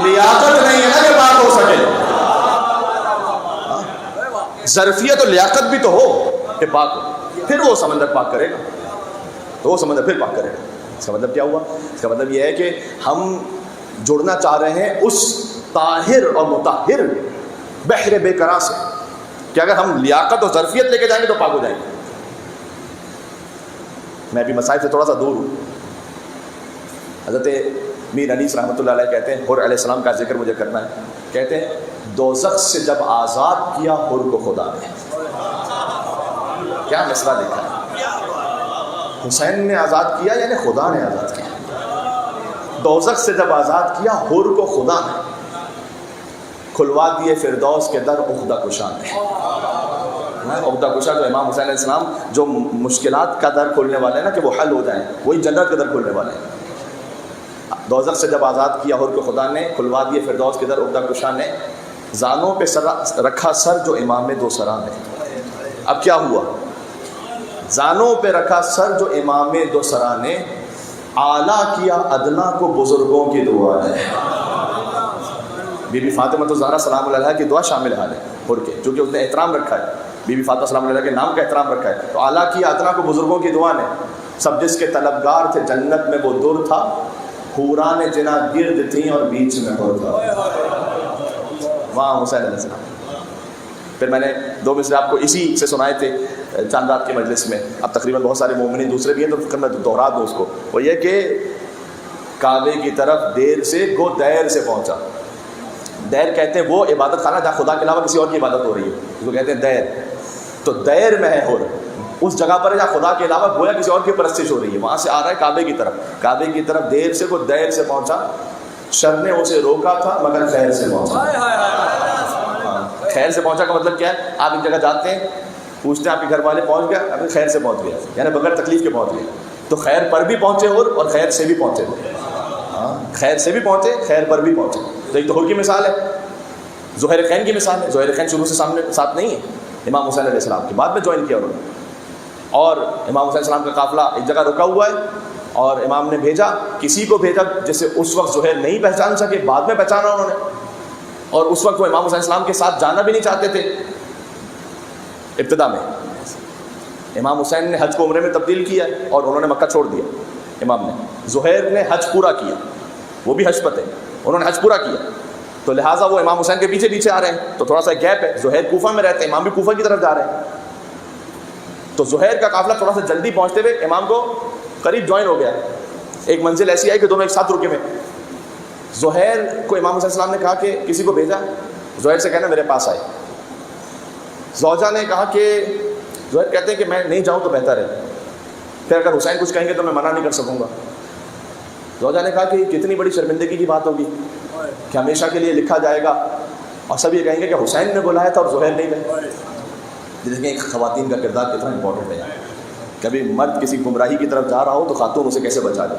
لیاقت نہیں ہے نا کہ پاک ہو سکے. ظرفیت اور لیاقت بھی تو ہو کہ پاک ہو، پھر وہ سمندر پاک کرے گا، تو وہ سمندر پھر پاک کرے گا. اس کا مطلب کیا ہوا؟ اس کا مطلب یہ ہے کہ ہم جڑنا چاہ رہے ہیں اس طاہر اور مطہر بحر بے قرار سے کہ اگر ہم لیاقت اور ظرفیت لے کے جائیں گے تو پاک ہو جائیں گے. میں بھی مصائب سے تھوڑا سا دور ہوں. حضرت میر انیس رحمۃ اللہ علیہ کہتے ہیں، حر علیہ السلام کا ذکر مجھے کرنا ہے، کہتے ہیں دوزخ سے جب آزاد کیا حر کو خدا نے. کیا مسئلہ دیکھا ہے، حسین نے آزاد کیا یعنی خدا نے آزاد کیا. دوزخ سے جب آزاد کیا حر کو خدا نے، کھلوا دیے فردوس کے در عقدہ کشا نے. عقدہ کشا جو امام حسین علیہ السلام جو مشکلات کا در کھولنے والے ہیں نا کہ وہ حل ہو جائیں، وہی جنت کا در کھولنے والے ہیں. دوزخ سے جب آزاد کیا حر کو خدا نے، کھلوا دیے فردوس کے در عقدہ کشا نے، زانوں پہ رکھا سر جو امام دو سرا نے. اب کیا ہوا؟ زانوں پہ رکھا سر جو امام دو سرا نے، اعلیٰ کیا ادنا کو بزرگوں کی دعا ہے. بی بی فاطمہ زہرا سلام اللہ علیہا کی دعا شامل حال ہے حر کے، چونکہ اس نے احترام رکھا ہے، بی بی فاطمہ سلام اللہ علیہا کے نام کا احترام رکھا ہے. تو اعلیٰ کیا ادنا کو بزرگوں کی دعا نے، سب جس کے طلبگار تھے جنت میں وہ در تھا، حوران جنا گرد تھیں اور بیچ میں حر تھا. وہاں حسین علیہ السلام. پھر میں نے 2 مصرے آپ کو اسی سے سنائے تھے چاند رات کے مجلس میں. اب تقریباً بہت سارے مومنین دوسرے بھی ہیں تو فکر میں دوہرا دوں اس کو. وہ یہ کہ کعبے کی طرف دیر سے گو دیر سے پہنچا. دیر کہتے ہیں وہ عبادت خانہ جہاں خدا کے علاوہ کسی اور کی عبادت ہو رہی ہے، اس کو کہتے ہیں دیر. تو دیر میں ہے حر، اس جگہ پر جہاں خدا کے علاوہ گویا کسی اور کی پرستش ہو رہی ہے، وہاں سے آ رہا ہے کعبے کی طرف. کعبے کی طرف دیر سے وہ دیر سے پہنچا. شر نے اسے روکا تھا مگر خیر سے پہنچا. خیر سے پہنچا کا مطلب کیا ہے؟ آپ ایک جگہ جاتے ہیں، پوچھتے ہیں آپ کے گھر والے پہنچ گیا، ابھی خیر سے پہنچ گیا، یعنی بغیر تکلیف کے پہنچ گئے. تو خیر پر بھی پہنچے اور خیر سے بھی پہنچے. خیر سے بھی پہنچے، خیر پر بھی پہنچے. تو ایک تو حر کی مثال ہے، زہیر خین کی مثال ہے. زہیر خین شروع سے ساتھ نہیں ہے امام حسین علیہ السلام کے، بعد میں جوائن کیا انہوں نے. اور امام حسین علیہ السلام کا قافلہ ایک جگہ رکا ہوا ہے اور امام نے بھیجا، کسی کو بھیجا جسے اس وقت زہیر نہیں پہچان سکے، بعد میں پہچانا انہوں نے. اور اس وقت وہ امام حسین علیہ السلام کے ساتھ جانا بھی نہیں چاہتے تھے. ابتدا میں امام حسین نے حج کو عمرے میں تبدیل کیا اور انہوں نے مکہ چھوڑ دیا. امام نے، زہیر نے حج پورا کیا، وہ بھی حج پر تھے، انہوں نے حج پورا کیا. تو لہٰذا وہ امام حسین کے پیچھے پیچھے آ رہے ہیں، تو تھوڑا سا گیپ ہے. زہیر کوفہ میں رہتے ہیں، امام بھی کوفہ کی طرف جا رہے ہیں. تو زہیر کا قافلہ تھوڑا سا جلدی پہنچتے ہوئے امام کو قریب جوائن ہو گیا. ایک منزل ایسی آئی کہ دونوں ایک ساتھ رکے ہوئے. زہیر کو امام حسین السلام نے کہا کہ کسی کو بھیجا، زہیر سے کہنا میرے پاس آئے. زوجہ نے کہا کہ زہیر کہتے ہیں کہ میں نہیں جاؤں تو بہتر ہے، پھر اگر حسین کچھ کہیں گے تو میں منع نہیں کر سکوں گا. زوجہ نے کہا کہ کتنی بڑی شرمندگی کی بات ہوگی کہ ہمیشہ کے لیے لکھا جائے گا اور سب یہ کہیں گے کہ حسین نے بلایا تھا اور زہیر نہیں گئے. دیکھیں ایک خواتین کا کردار کتنا امپورٹنٹ ہے. کبھی مرد کسی گمراہی کی طرف جا رہا ہو تو خاتون اسے کیسے بچا دے.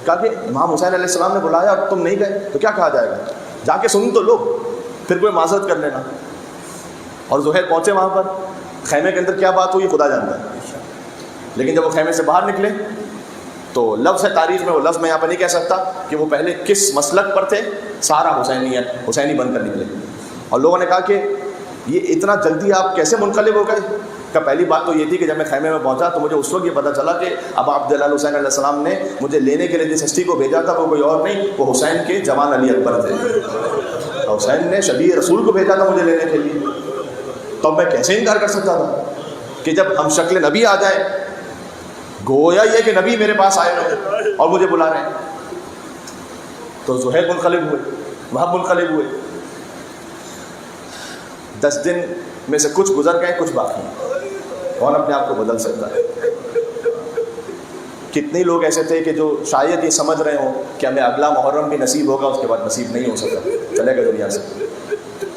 کہا کہ امام حسین علیہ السلام نے بلایا اور تم نہیں گئے تو کیا کہا جائے گا؟ جا کے سن تو لو، پھر کوئی معذرت کر لینا. اور زہیر پہنچے وہاں پر، خیمے کے اندر کیا بات ہوئی خدا جانتا ہے. لیکن جب وہ خیمے سے باہر نکلے تو لفظ ہے تاریخ میں، وہ لفظ میں یہاں پر نہیں کہہ سکتا کہ وہ پہلے کس مسلک پر تھے، سارا حسینی بن کر نکلے. اور لوگوں نے کہا کہ یہ اتنا جلدی آپ کیسے منقلب ہو گئے؟ کہ پہلی بات تو یہ تھی کہ جب میں خیمے میں پہنچا تو مجھے اس وقت یہ پتہ چلا کہ اب عبداللہ حسین علیہ السلام نے مجھے لینے کے لیے جس ہستی کو بھیجا تھا وہ کوئی اور نہیں، وہ حسین کے جوان علی اکبر تھے. حسین نے شبیہ رسول کو بھیجا تھا مجھے لینے کے لیے. تو میں کیسے انکار کر سکتا تھا کہ جب ہم شکل نبی آ جائیں، گویا یہ کہ نبی میرے پاس آئے ہوئے اور مجھے بلا رہے ہیں. تو زہیر منقلب ہوئے، وہاں منقلب ہوئے. 10 دن میں سے کچھ گزر گئے، کچھ باقی ہیں. کون اپنے آپ کو بدل سکتا ہے؟ کتنے لوگ ایسے تھے کہ جو شاید یہ سمجھ رہے ہوں کہ ہمیں اگلا محرم بھی نصیب ہوگا، اس کے بعد نصیب نہیں ہو سکا، چلے گئے دنیا سے.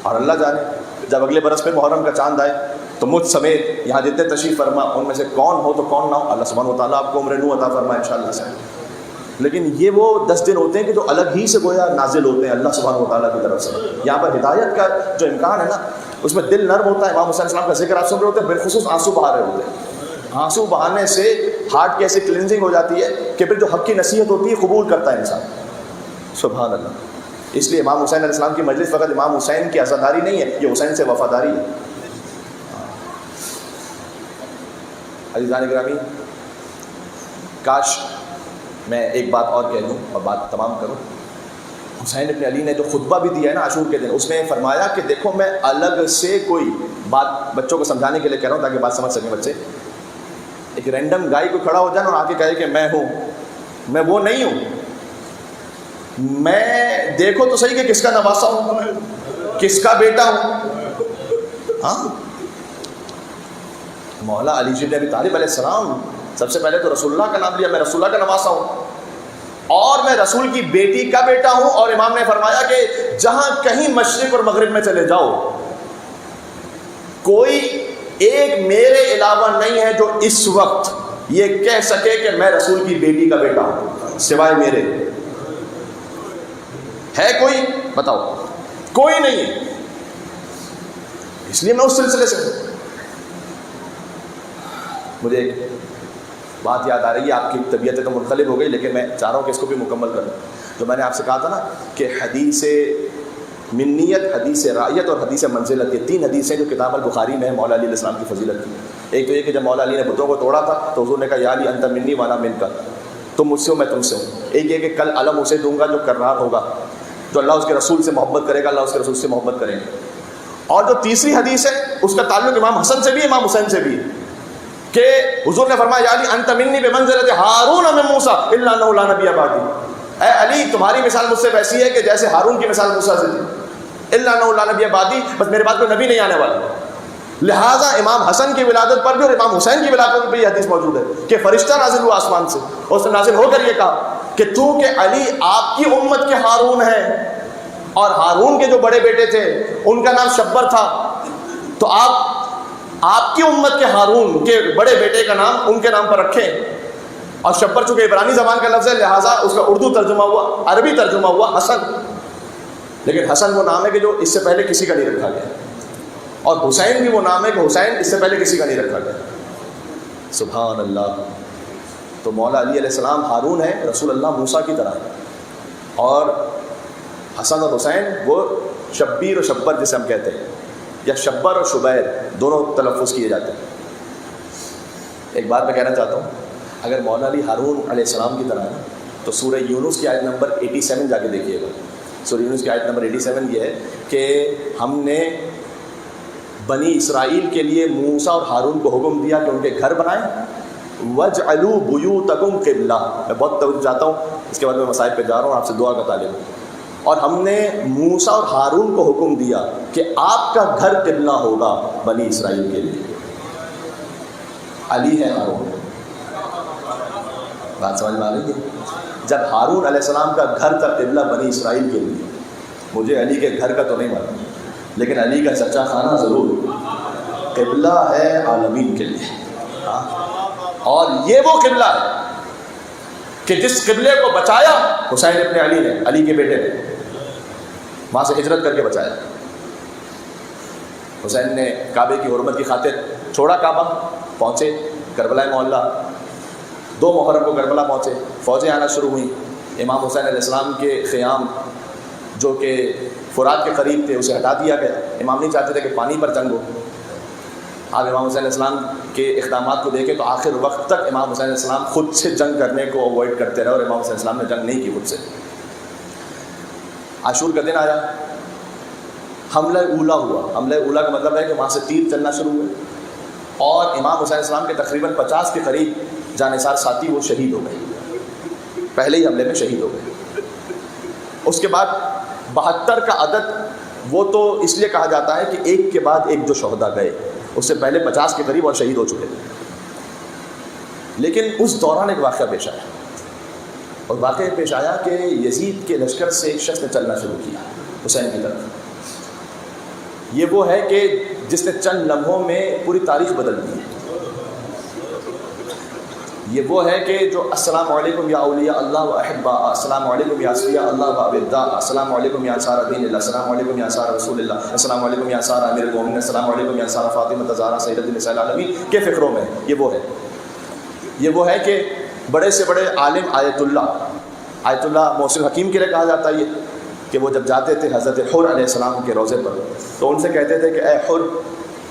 اور اللہ جانے جب اگلے برس پہ محرم کا چاند آئے تو مجھ سمیت یہاں جتنے تشریف فرما ان میں سے کون ہو تو کون نہ ہو، اللہ سبحانہ و تعالیٰ آپ کو عمر نو عطا فرمائے انشاءاللہ سے. لیکن یہ وہ 10 دن ہوتے ہیں کہ جو الگ ہی سے گویا نازل ہوتے ہیں اللہ سبحانہ و تعالیٰ کی طرف سے. یہاں پر ہدایت کا جو امکان ہے نا، اس میں دل نرم ہوتا ہے. امام حسین السلام کا ذکر آپ سن رہے ہوتے ہیں، بالخصوص آنسو بہا رہے ہوتے ہیں. آنسو بہانے سے ہارٹ کی ایسی کلینزنگ ہو جاتی ہے کہ پھر جو حق کی نصیحت ہوتی ہے قبول کرتا ہے انسان. سبحان اللہ. اس لیے امام حسین علیہ السلام کی مجلس فقط امام حسین کی عزاداری نہیں ہے، یہ حسین سے وفاداری ہے. عزیزان گرامی، کاش میں ایک بات اور کہہ دوں اور بات تمام کروں. حسین ابن علی نے جو خطبہ بھی دیا ہے نا عاشور کے دن، اس نے فرمایا کہ دیکھو میں الگ سے کوئی بات بچوں کو سمجھانے کے لیے کہہ رہا ہوں تاکہ بات سمجھ سکیں بچے. ایک رینڈم گائے کو کھڑا ہو جائے اور آ کے کہے کہ میں ہوں، میں وہ نہیں ہوں، میں دیکھو تو صحیح کہ کس کا نواسا ہوں، کس کا بیٹا ہوں. ہاں، مولا علی بن ابی طالب علیہ السلام سب سے پہلے تو رسول اللہ کا نام لیا، میں رسول اللہ کا نواسا ہوں اور میں رسول کی بیٹی کا بیٹا ہوں. اور امام نے فرمایا کہ جہاں کہیں مشرق اور مغرب میں چلے جاؤ، کوئی ایک میرے علاوہ نہیں ہے جو اس وقت یہ کہہ سکے کہ میں رسول کی بیٹی کا بیٹا ہوں سوائے میرے. ہے کوئی؟ بتاؤ. کوئی نہیں ہے. اس لیے میں اس سلسلے سے مجھے ایک بات یاد آ رہی ہے. آپ کی طبیعت تو منقلب ہو گئی لیکن میں چاہ رہا ہوں کہ اس کو بھی مکمل کروں. جو میں نے آپ سے کہا تھا نا کہ حدیث منیت، حدیث رعیت اور حدیث منزلت، یہ 3 حدیثیں جو کتاب البخاری میں ہے مولا علی علیہ السلام کی فضیلت کی. ایک تو یہ کہ جب مولا علی نے بتوں کو توڑا تھا تو حضور نے کہا یا علی انت منی وانا منک، تم مجھ سے ہو میں تم سے ہوں. ایک یہ کہ کل علم اسے دوں گا جو کرار ہوگا، جو اللہ اس کے رسول سے محبت کرے گا اللہ اس کے رسول سے محبت کریں گے. اور جو تیسری حدیث ہے اس کا تعلق امام حسن سے بھی امام حسین سے بھی کہ حضور نے فرمایا یا علی انت منی بمنزلت ہارون من موسیٰ الا انہ لا نبی بعدی، اے علی تمہاری مثال مجھ سے ویسی ہے کہ جیسے ہارون کی مثال موسیٰ سے تھی، الا انہ لا نبی بعدی، بس میرے بعد کوئی نبی نہیں آنے والا. لہٰذا امام حسن کی ولادت پر بھی اور امام حسین کی ولادت پر بھی یہ حدیث موجود ہے کہ فرشتہ نازل ہوا آسمان سے اور اس نے نازل ہو کر یہ کہا کہ تو کہ علی آپ کی امت کے ہارون ہیں اور ہارون کے جو بڑے بیٹے تھے ان کا نام شبر تھا، تو آپ کی امت کے ہارون کے بڑے بیٹے کا نام ان کے نام پر رکھیں. اور شبر چونکہ عبرانی زبان کا لفظ ہے لہٰذا اس کا اردو ترجمہ ہوا، عربی ترجمہ ہوا حسن. لیکن حسن وہ نام ہے کہ جو اس سے پہلے کسی کا نہیں رکھا گیا، اور حسین بھی وہ نام ہے کہ حسین اس سے پہلے کسی کا نہیں رکھا گیا. سبحان اللہ. تو مولا علی علیہ السلام ہارون ہے، رسول اللہ موسیٰ کی طرح ہے، اور حسن اور حسین وہ شبیر و شبر جسے ہم کہتے ہیں، یا شبر اور شبیر دونوں تلفظ کیے جاتے ہیں. ایک بات میں کہنا چاہتا ہوں، اگر مولا علی ہارون علیہ السلام کی طرح ہے تو سورہ یونس کی آیت نمبر 87 جا کے دیکھیے گا. سورہ یونس کی آیت نمبر 87 یہ ہے کہ ہم نے بنی اسرائیل کے لیے موسیٰ اور ہارون کو حکم دیا کہ ان کے گھر بنائیں. وَاجْعَلُوا بُيُوتَكُمْ قِبْلَةً. میں بہت توجہ چاہتا ہوں، اس کے بعد میں مسائل پہ جا رہا ہوں، آپ سے دعا کا طالب ہوں. اور ہم نے موسیٰ اور ہارون کو حکم دیا کہ آپ کا گھر قبلہ ہوگا بنی اسرائیل کے لیے. علی ہے ہارون. بات سمجھ میں آ رہی ہے؟ جب ہارون علیہ السلام کا گھر تھا قبلہ بنی اسرائیل کے لیے، مجھے علی کے گھر کا تو نہیں معلوم لیکن علی کا سچا خانہ ضرور قبلہ ہے عالمین کے لیے. اور یہ وہ قبلہ ہے کہ جس قبلے کو بچایا حسین ابن علی نے، علی کے بیٹے نے، وہاں سے ہجرت کر کے بچایا. حسین نے کعبے کی حرمت کی خاطر چھوڑا کعبہ، پہنچے کربلا معلیٰ. 2 محرم کو کربلا پہنچے، فوجیں آنا شروع ہوئیں. امام حسین علیہ السلام کے خیام جو کہ فرات کے قریب تھے اسے ہٹا دیا گیا. امام نہیں چاہتے تھے کہ پانی پر جنگ ہو. آپ امام حسین علیہ السلام کے اقدامات کو دیکھیں تو آخر وقت تک امام حسین علیہ السلام خود سے جنگ کرنے کو اوائڈ کرتے رہے اور امام حسین علیہ السلام نے جنگ نہیں کی خود سے. عاشور کا دن آیا، حملہ اولا ہوا. حملہ اولا کا مطلب ہے کہ وہاں سے تیر چلنا شروع ہوئے اور امام حسین علیہ السلام کے تقریباً 50 کے قریب جانثار ساتھی وہ شہید ہو گئے، پہلے ہی حملے میں شہید ہو گئے. اس کے بعد 72 کا عدد وہ تو اس لیے کہا جاتا ہے کہ ایک کے بعد ایک جو شہداء گئے، اس سے پہلے 50 کے قریب اور شہید ہو چکے. لیکن اس دوران ایک واقعہ پیش آیا، اور واقعہ پیش آیا کہ یزید کے لشکر سے ایک شخص نے چلنا شروع کیا حسین کی طرف. یہ وہ ہے کہ جس نے چند لمحوں میں پوری تاریخ بدل دی. یہ وہ ہے کہ جو السلام علیکم یا اولیاء اللہ و احباء، السلام علیکم یا اصفیاء اللہ و ابداء، السلام علیکم یا انصار دین اللہ، السلام علیکم یا انصار رسول اللہ، السلام علیکم یا انصار امیر المومنین، السلام علیکم یا انصار فاطمہ الزہرا سیدۃ النساء العالمین کے فکروں میں یہ وہ ہے کہ بڑے سے بڑے عالم آیت اللہ محسن حکیم کے لیے کہا جاتا ہے یہ کہ وہ جب جاتے تھے حضرت حر علیہ السلام کے روضے پر تو ان سے کہتے تھے کہ اے حر،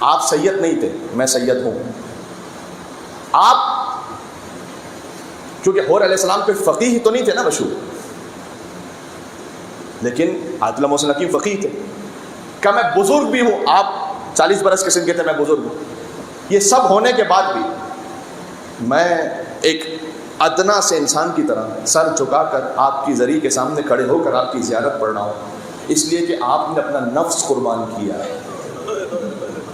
آپ سید نہیں تھے، میں سید ہوں. آپ کیونکہ حر علیہ السلام کوئی فقیہ ہی تو نہیں تھے نا مشہور، لیکن آیت اللہ محسن حکیم فقیہ تھے. کہ میں بزرگ بھی ہوں، آپ 40 برس کے سن کے تھے، میں بزرگ ہوں. یہ سب ہونے کے بعد بھی میں ایک ادنا سے انسان کی طرح سر جھکا کر آپ کی زری کے سامنے کھڑے ہو کر آپ کی زیارت پڑھ رہا ہوں، اس لیے کہ آپ نے اپنا نفس قربان کیا ہے.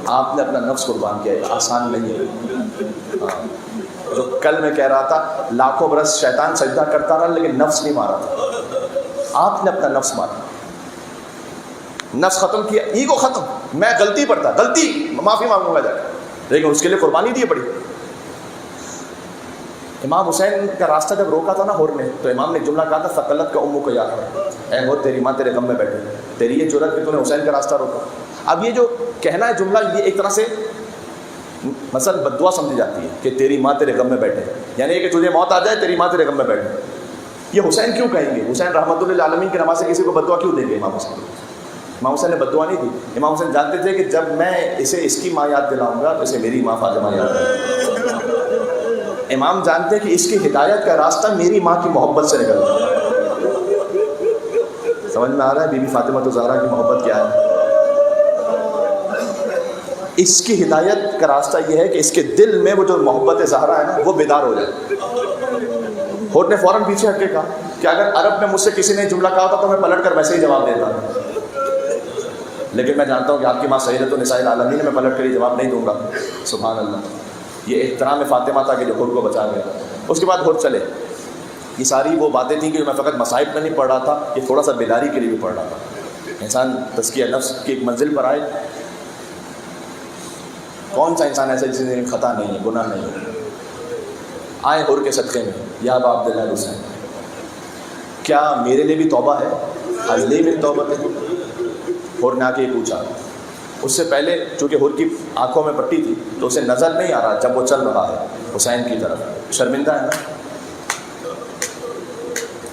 آپ نے اپنا نفس قربان کیا ہے، آسان نہیں ہے. جو کل میں کہہ رہا تھا لاکھوں برس شیطان سجدہ کرتا رہا لیکن نفس نہیں مارا تھا. آپ نے اپنا نفس مارا، نفس ختم کیا، ایگو ختم. میں غلطی پر تھا، غلطی معافی مانگوں گا جا کے، لیکن اس کے لیے قربانی دی پڑی. امام حسین کا راستہ جب روکا تھا نا ہور نے، تو امام نے ایک جملہ کہا تھا ثقلت کا امو کو یاد ہے، اے ہور تیری ماں تیرے غم میں بیٹھے، تیری یہ جرأت کہ تو نے حسین کا راستہ روکا. اب یہ جو کہنا ہے جملہ، یہ ایک طرح سے مثلا بد دعا سمجھی جاتی ہے کہ تیری ماں تیرے غم میں بیٹھے، یعنی کہ تجھے موت آ جائے تیری ماں تیرے غم میں بیٹھے. یہ حسین کیوں کہیں گے؟ حسین رحمۃ اللہ عالمین کے نماز سے کسی کو بد دعا کیوں دیں گے؟ امام حسین نے بد دعا نہیں دی. امام حسین جانتے تھے کہ جب میں اسے اس کی ماں یاد دلاؤں گا تو اسے میری ماں فاطمہ یاد دلائے. امام جانتے کہ اس کی ہدایت کا راستہ میری ماں کی محبت سے نکلتا ہے. سمجھ میں آ رہا ہے بی بی فاطمہ زہرا کی محبت کیا ہے؟ اس کی ہدایت کا راستہ یہ ہے کہ اس کے دل میں وہ جو محبت زہرا ہے نا وہ بیدار ہو جائے. ہوٹ نے فوراً پیچھے ہٹ کے کہا کہ اگر عرب میں مجھ سے کسی نے جملہ کہا تھا تو میں پلٹ کر ویسے ہی جواب دیتا، لیکن میں جانتا ہوں کہ آپ کی ماں سیدۃ النساء العالمین ہے، میں پلٹ کر یہ جواب نہیں دوں گا. سبحان اللہ. یہ احترام فاطمہ تھا کہ جو خود کو بچا گیا. اس کے بعد خود چلے. یہ ساری وہ باتیں تھیں کہ میں فقط مصائب میں نہیں پڑھ رہا تھا، یہ تھوڑا سا بیداری کے لیے بھی پڑھ رہا تھا. انسان تزکیہ نفس کی ایک منزل پر آئے. کون سا انسان ایسا جس نے خطا نہیں ہے، گناہ نہیں ہے؟ آئے حور کے صدقے میں، یا ابا عبداللہ حسین کیا میرے لیے بھی توبہ ہے؟ حضلی میں توبہ ہے. حور نے آ کے یہ پوچھا. اس سے پہلے چونکہ حور کی آنکھوں میں پٹی تھی تو اسے نظر نہیں آ رہا جب وہ چل رہا ہے حسین کی طرف. شرمندہ ہے نا.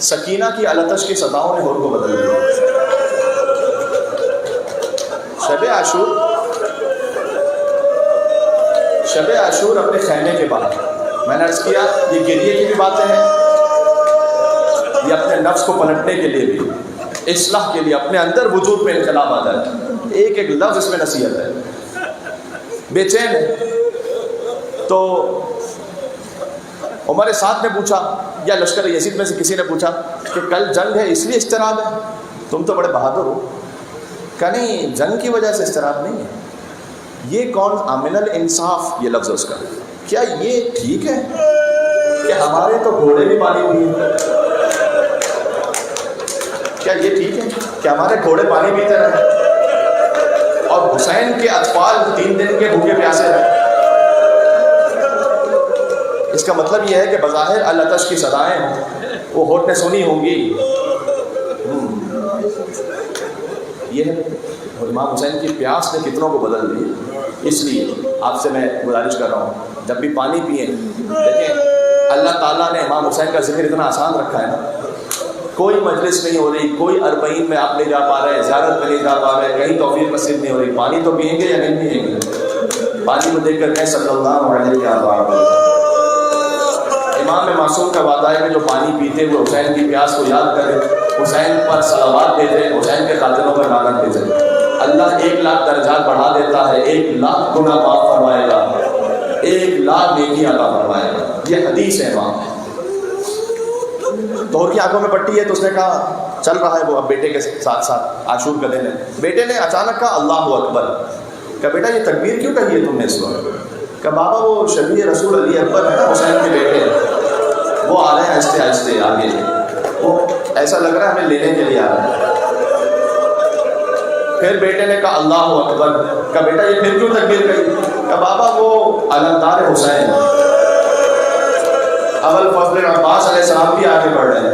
سکینہ کی التش کی صداؤں نے حور کو بدل دیا. شب عاشور اپنے خیمے کے باہر، میں نے عرض کیا یہ گریے کی بھی باتیں ہیں، یہ اپنے نفس کو پلٹنے کے لیے بھی، اصلاح کے لیے، اپنے اندر وجود پہ انقلاب آ جائے. ایک ایک لفظ اس میں نصیحت ہے. بے چین ہے. تو عمر سعد نے پوچھا یا لشکر یزید میں سے کسی نے پوچھا کہ کل جنگ ہے اس لیے اضطراب ہے؟ تم تو بڑے بہادر ہو. کہ نہیں، جنگ کی وجہ سے اضطراب نہیں ہے. یہ کون عامل الانصاف، یہ لفظ اس کا. کیا یہ ٹھیک ہے کہ ہمارے تو گھوڑے بھی پانی پیے؟ کیا یہ ٹھیک ہے کہ ہمارے گھوڑے پانی پیتے رہے اور حسین کے اطفال 3 دن کے بھوکے پیاسے رہے؟ اس کا مطلب یہ ہے کہ بظاہر العطش کی صدائیں وہ ہوٹ نے سنی ہوں گی. یہ امام حسین کی پیاس نے کتنوں کو بدل دی. اس لیے آپ سے میں گزارش کر رہا ہوں جب بھی پانی پئیں. دیکھیں اللہ تعالیٰ نے امام حسین کا ذکر اتنا آسان رکھا ہے نا. کوئی مجلس نہیں ہو رہی، کوئی اربعین میں آپ نہیں جا پا رہے، زیارت میں نہیں جا پا رہے، کہیں توفیق نصیب نہیں ہو رہی، پانی تو پئیں گے یا نہیں پئیں گے؟ پانی کو دیکھ کر کہیں صلی اللہ علیہ وسلم. امام معصوم کا وعدہ ہے کہ جو پانی پیتے وہ حسین کی پیاس کو یاد کرے، حسین پر صلوات بھیجے، حسین کے قاتلوں پر لعنت بھیجے. اللہ 1,00,000 درجات بڑھا دیتا ہے، 1,00,000 گناہ معاف فرمائے گا، 1,00,000 نیکی عطا فرمائے گا. یہ حدیث ہے امام. تو اور کی آنکھوں میں پٹی ہے تو اس نے کہا چل رہا ہے وہ اب بیٹے کے ساتھ ساتھ عاشور کا دن ہے. بیٹے نے اچانک کہا اللہ اکبر. کہا بیٹا یہ تکبیر کیوں کہی ہے تم نے اس وقت؟ کہ بابا وہ شبیہ رسول علی اکبر ہے نا حسین کے بیٹے، وہ آ رہے ہیں آہستہ آہستہ آگے، وہ ایسا لگ رہا ہے ہمیں لینے کے لیے آ رہے ہیں. پھر بیٹے نے کہا اللہ اکبر. کہا بیٹا یہ پھر کیوں تکبیر کہی؟ کہ بابا وہ علمدار حسین، ابوالفضل عباس علیہ السلام بھی آگے بڑھ رہے ہیں.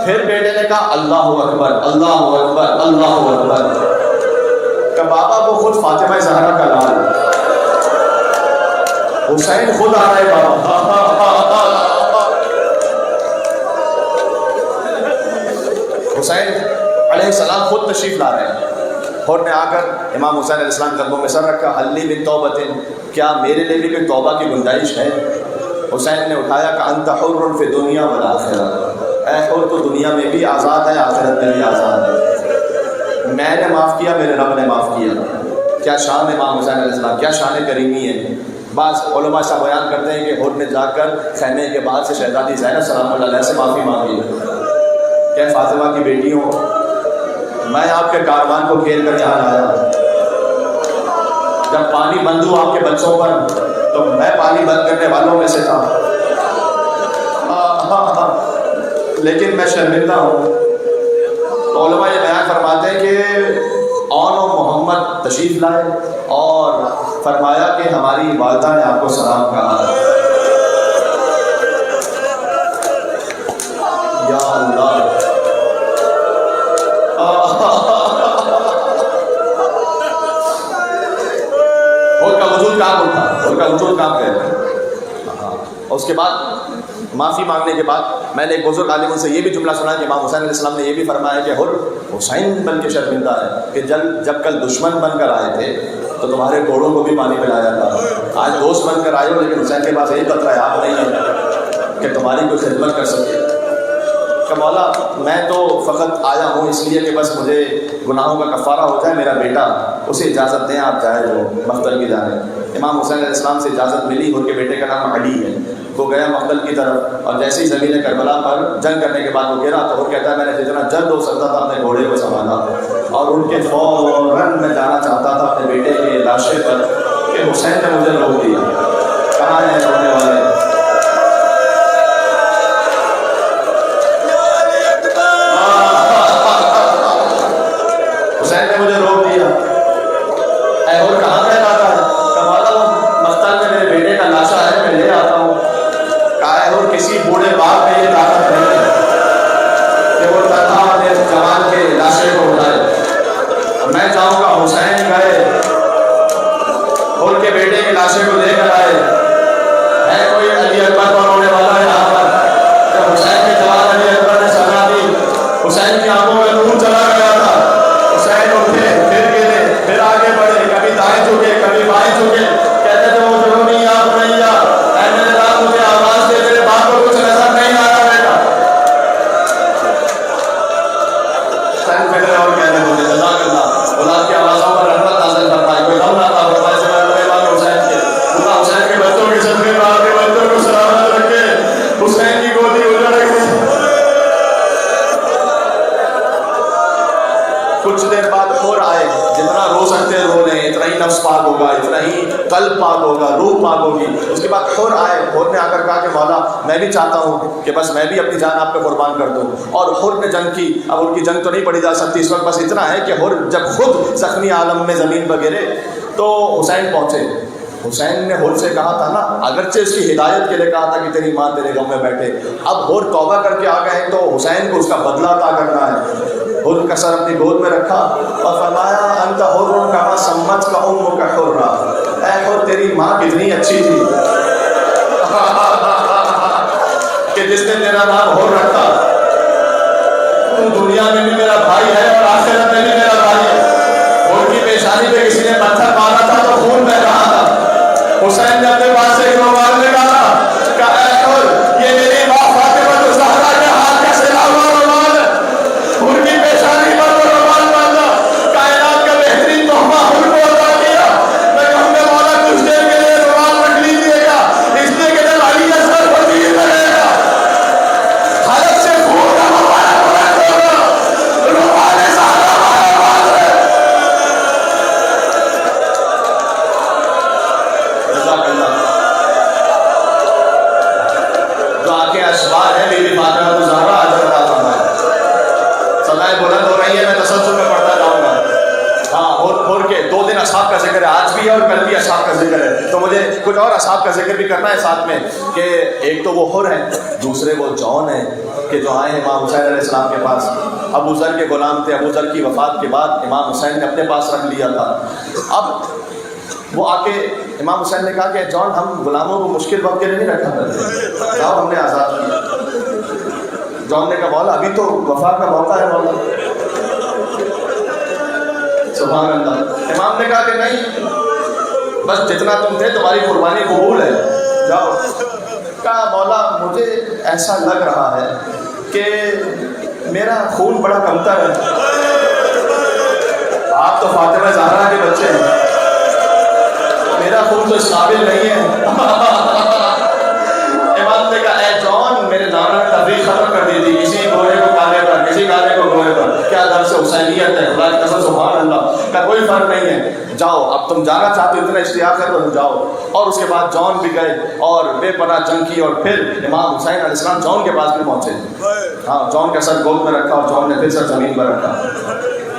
پھر بیٹے نے کہا اللہ اکبر اللہ اکبر اللہ اکبر. کہ بابا وہ خود فاطمہ زہرا کا لال حسین خود آ رہے بابا. حسین علیہ السلام خود تشریف لا رہے ہیں. اور نے آ کر امام حسین علیہ السلام قدموں میں سر رکھا. حلی من توبۃ، کیا میرے لیے بھی کوئی توبہ کی گنجائش ہے؟ حسین نے اٹھایا کہ انت حر فی دنیا والآخرہ، اے حر تو دنیا میں بھی آزاد ہے، آخرت میں بھی آزاد ہے. میں نے معاف کیا، میرے رب نے معاف کیا. کیا شان امام حسین علیہ السلام، کیا شان کریمی ہے. بعض علماء صاحب بیان کرتے ہیں کہ حر نے جا کر خیمے کے بعد سے شہزادی زینب سلام اللہ علیہ سے معافی مانگی کہ فاطمہ کی بیٹیوں، میں آپ کے کاروان کو گھیر کر یہاں آیا، جب پانی بند ہوا آپ کے بچوں پر تو میں پانی بند کرنے والوں میں سے تھا، لیکن میں شرمندہ ہوں۔ تو علماء یہ بیان فرماتے ہیں کہ اون و محمد تشریف لائے اور فرمایا کہ ہماری والدہ نے آپ کو سلام کہا۔ یا اللہ، اور کا وجود کام اٹھا، اور کا وجود کام کرے۔ اس کے بعد معافی مانگنے کے بعد میں نے ایک بزرگ عالم سے یہ بھی جملہ سنا کہ امام حسین علیہ السلام نے یہ بھی فرمایا کہ حر حسین بن کے شرمندہ ہے کہ جب کل دشمن بن کر آئے تھے تو تمہارے گھوڑوں کو بھی پانی پلایا تھا، آج دوست بن کر آئے ہو لیکن حسین کے پاس ایک قطرہ آپ نہیں ہے کہ تمہاری کوئی خدمت کر سکے۔ کہ مولا میں تو فقط آیا ہوں اس لیے کہ بس مجھے گناہوں کا کفارہ ہو جائے، میرا بیٹا اسے اجازت دیں آپ جائے وہ مقتل کی جانب۔ امام حسین علیہ السلام سے اجازت ملی، ان کے بیٹے کا نام علی ہے، وہ گیا مقتل کی طرف اور جیسے ہی زمین کربلا پر جنگ کرنے کے بعد وہ گرا تو وہ کہتا ہے میں نے جتنا جلد ہو سکتا تھا اپنے گھوڑے کو سنبھالا اور ان کے فوراً میں جانا چاہتا تھا اپنے بیٹے کے لاشے پر کہ حسین نے مجھے روک دیا، کہاں ہیں رونے والے؟ حسین نے مجھے روک دیا، اے اور کہاں کہہ رہا تھا؟ مقتل میں میرے بیٹے کا لاشا ہے، میں لے آتا ہوں۔ کہا ہے اور کسی بوڑھے باپ میں یہ طاقت نہیں ہے کہ وہ تنہا اپنے جوان کے لاشے کو اٹھائے، میں چاہوں گا حسین گئے اور کے بیٹے کے لاشے کو لے کر آئے۔ ہے کوئی علی اکبر پر ہونے والا یہاں پر؟ کہ حسین کے جوان علی اکبر نے سزا دی، حسین کی آنکھوں میں نور چلا گیا تھا، حسین اٹھے پھر گرے پھر آگے بڑھے، کبھی دائیں جھکے کبھی بائیں جھکے، کہتے تھے وہ جو نہیں آپ نہیں یا اے میرے رب مجھے آواز دے، میرے باپ کو کچھ نظر نہیں آ رہا بیٹا۔ حسین فکر اور کہنے مجھے جزاک اللہ، اولاد کی آوازوں پر رحمت نازل فرمائے، کوئی غم نہ تھا فرمائے سے حسین کے اللہ حسین کے بچوں کے صدقے میں آپ کے بچوں کو سلامت رکھے، حسین کی گودی اجڑ گئی۔ کچھ دیر بعد اور آئے، جتنا رو سکتے رو لیں، اتنا ہی نفس پاک ہوگا، اتنا ہی قلب پاک ہوگا، روح پاک ہوگی۔ اس کے بعد اور آئے، اور نے آ کر کہا کہ مولا میں بھی چاہتا ہوں کہ بس میں بھی اپنی جان آپ پہ قربان کر دوں، اور حر نے جنگ کی۔ اب ان کی جنگ تو نہیں پڑی جا سکتی اس وقت، بس اتنا ہے کہ حر جب خود زخمی عالم میں زمین پر گرے تو حسین پہنچے۔ حسین نے حر سے کہا تھا نا، اگرچہ اس کی ہدایت کے لیے کہا تھا کہ تیری ماں تیرے غم میں بیٹھے، اب حر توبہ کر کے آ گئے تو حسین کو اس کا بدلہ عطا کرنا ہے۔ حر کا سر اپنی گود میں رکھا اور فرمایا انت حر کما سمت کا امک حرا، اے حر تیری ماں کتنی اچھی تھی کہ جس نے تیرا نام حر رکھا، تو دنیا میں بھی میرا بھائی ہے اور آخرت میں بھی میرا بھائی ہے۔ حر کی پیشانی پہ کسی نے پتھر مارا تھا تو خون بہ رہا تھا، حسین نے اپنے پاس سے ایک رومال نکالا کہ اے حر یہ میری ماں فاطمہ الزہرا کے ہاتھ کا سلا ہوا رومال ہے۔ حر کی پیشانی پر وہ رومال باندھا، کائنات کا بہترین تحفہ حر کو عطا کیا۔ میں کہوں گا مولا کچھ دیر کے لیے رومال رکھ لیجیے گا، اس لیے کہ جب علی اصغر وزیر رہے گا حلق سے خون کا مبارک ہوگا، رومال زہرا ہمارے پاس ہے۔ جزاک اللہ۔ جو آنکھیں اشبار ہے بی بی فاطمہ الزہرا اجر عطا فرمائے۔ سدائے بلند ہو رہی ہے، میں تسلسل میں پڑھتا جاؤں گا۔ ہاں اور کے 2 دن اصحاب کا ذکر ہے، آج بھی ہے اور کل بھی اصحاب کا ذکر ہے، تو مجھے کچھ اور اصحاب کا ذکر بھی کرنا ہے ساتھ میں کہ ایک تو وہ حر ہیں، دوسرے وہ جون ہیں کہ جو آئے امام حسین علیہ السلام کے پاس۔ ابو ذر کے غلام تھے، ابو ذر کی وفات کے بعد امام حسین نے اپنے پاس رکھ لیا تھا۔ اب وہ آ کے امام حسین نے کہا کہ جون ہم غلاموں کو مشکل وقت کے لیے نہیں رکھا کرتے، جاؤ ہم نے آزاد کیا۔ جون نے کہا مولا ابھی تو وفات کا موقع ہے مولا۔ سبحان اللہ۔ امام نے کہا کہ نہیں، بس جتنا تم تھے تمہاری قربانی قبول ہے، جاؤ۔ کہا مولا مجھے ایسا لگ رہا ہے کہ میرا خون بڑا کمتر ہے، آپ تو فاطمہ زہرا کے بچے ہیں، میرا خون تو اس قابل نہیں ہے. امام نے کہا اے جان میرے نانا نے تفریق ختم کر دی تھی, کسی گورے کو کالے پر, کسی کالے کو گورے پر, کیا در سے حسینیت ہے, خدا کی قسم سبحان اللہ, کا کوئی فرق نہیں ہے. جاؤ اب تم جانا چاہتے ہو, اتنا اشتیاق ہے تو تم جاؤ. اور اس کے بعد جان بھی گئے اور بے پناہ جنگ کی, اور پھر امام حسین علیہ السلام جان کے پاس بھی پہنچے. ہاں جان کا سر گود میں رکھا اور جان نے پھر سر زمین پر رکھا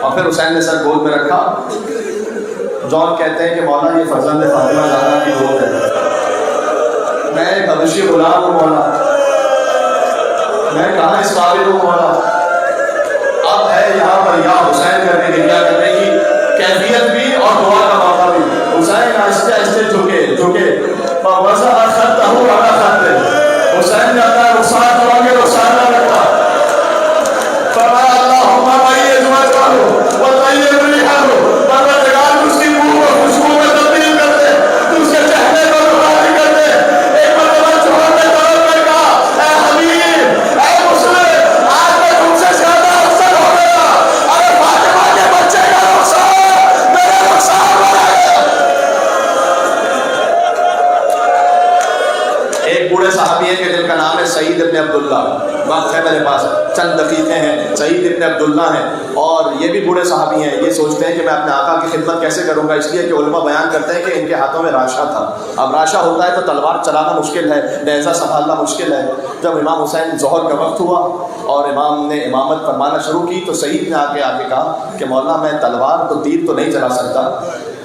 اور پھر حسین نے سر گود میں رکھا. جان کہتے ہیں کہ مولا یہ فرزند فاطمہ زہرا کی گود ہے, میں ایک حبشی غلام ہوں مولا, میں کہاں اس قابل ہوں مولا. اب ہے یہاں پر یا حسین کرنے کی, کیا کرنے کی کیفیت بھی اور دعا کا موقع بھی. حسین آہستہ آہستہ جھکے فوضع خطہ علی خطہ, حسین نے اپنا رخسار چھوڑا کے رخسار نہ رکھا. فرمایا اللہم طیب وجهه وطیب ریحه, پروردگار اس کی منہ کو خوشبو میں تبدیل کر دے, تو اس کے چہرے کو روحانی کر دے. ایک مرتبہ چھوڑنے طرف میں کہا اے حبیب اے مسلم, آج میں تم سے زیادہ افضل ہو گیا. ارے فاطمہ کے بچے کا رخسار میرے رخسار بنا گیا. ایک بوڑھے صحابی ہیں کہ جن کا نام ہے سعید ابن عبداللہ, وقت ہے میرے پاس, چند دقیقے ہیں. سعید ابن عبداللہ ہیں اور یہ بھی بوڑھے صحابی ہیں. یہ سوچتے ہیں کہ میں اپنے آقا کی خدمت کیسے کروں گا, اس لیے کہ علماء بیان کرتے ہیں کہ ان کے ہاتھوں میں راشا تھا. اب راشا ہوتا ہے تو تلوار چلانا مشکل ہے, نیزہ سنبھالنا مشکل ہے. جب امام حسین ظہر کا وقت ہوا اور امام نے امامت فرمانا شروع کی تو سعید نے آگے کہا کہ مولانا میں تلوار تو تیر تو نہیں چلا سکتا,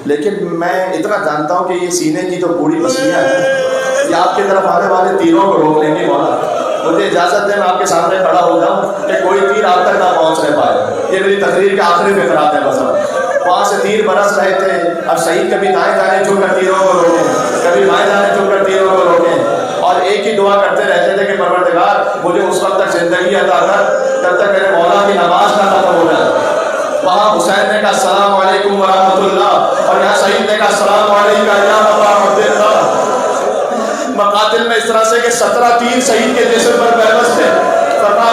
لیکن میں اتنا جانتا ہوں کہ یہ سینے کی جو بوڑھی پسلیاں ہیں یہ آپ کی طرف آنے والے تیروں کو روک لیں گے. مولانا مجھے اجازت دیں میں آپ کے سامنے کھڑا ہو جاؤں کہ کوئی تیر آپ تک نہ پہنچ رہ پائے. یہ میری تقریر کے آخری فقرات ہیں. بس وہاں سے تیر برس رہے تھے. اب سعید کبھی دائیں جانے جھک کر تیروں کو روکیں, کبھی بائیں جانے جھک کر تیروں کو روکیں, اور ایک ہی دعا کرتے رہتے تھے کہ پروردگار مجھے اس وقت تک زندگی عطا کر جب تک میرے مولا کی نماز نہ ختم ہو جائے. وہاں حسین نے کہا السلام علیکم ورحمۃ اللہ, اور یہاں سعید نے کہا السلام علیکم یا ابا عبداللہ. مقاتل میں اس طرح سے کہ 17 تیر سعید کے جسم پر پیوست تھے. فرمایا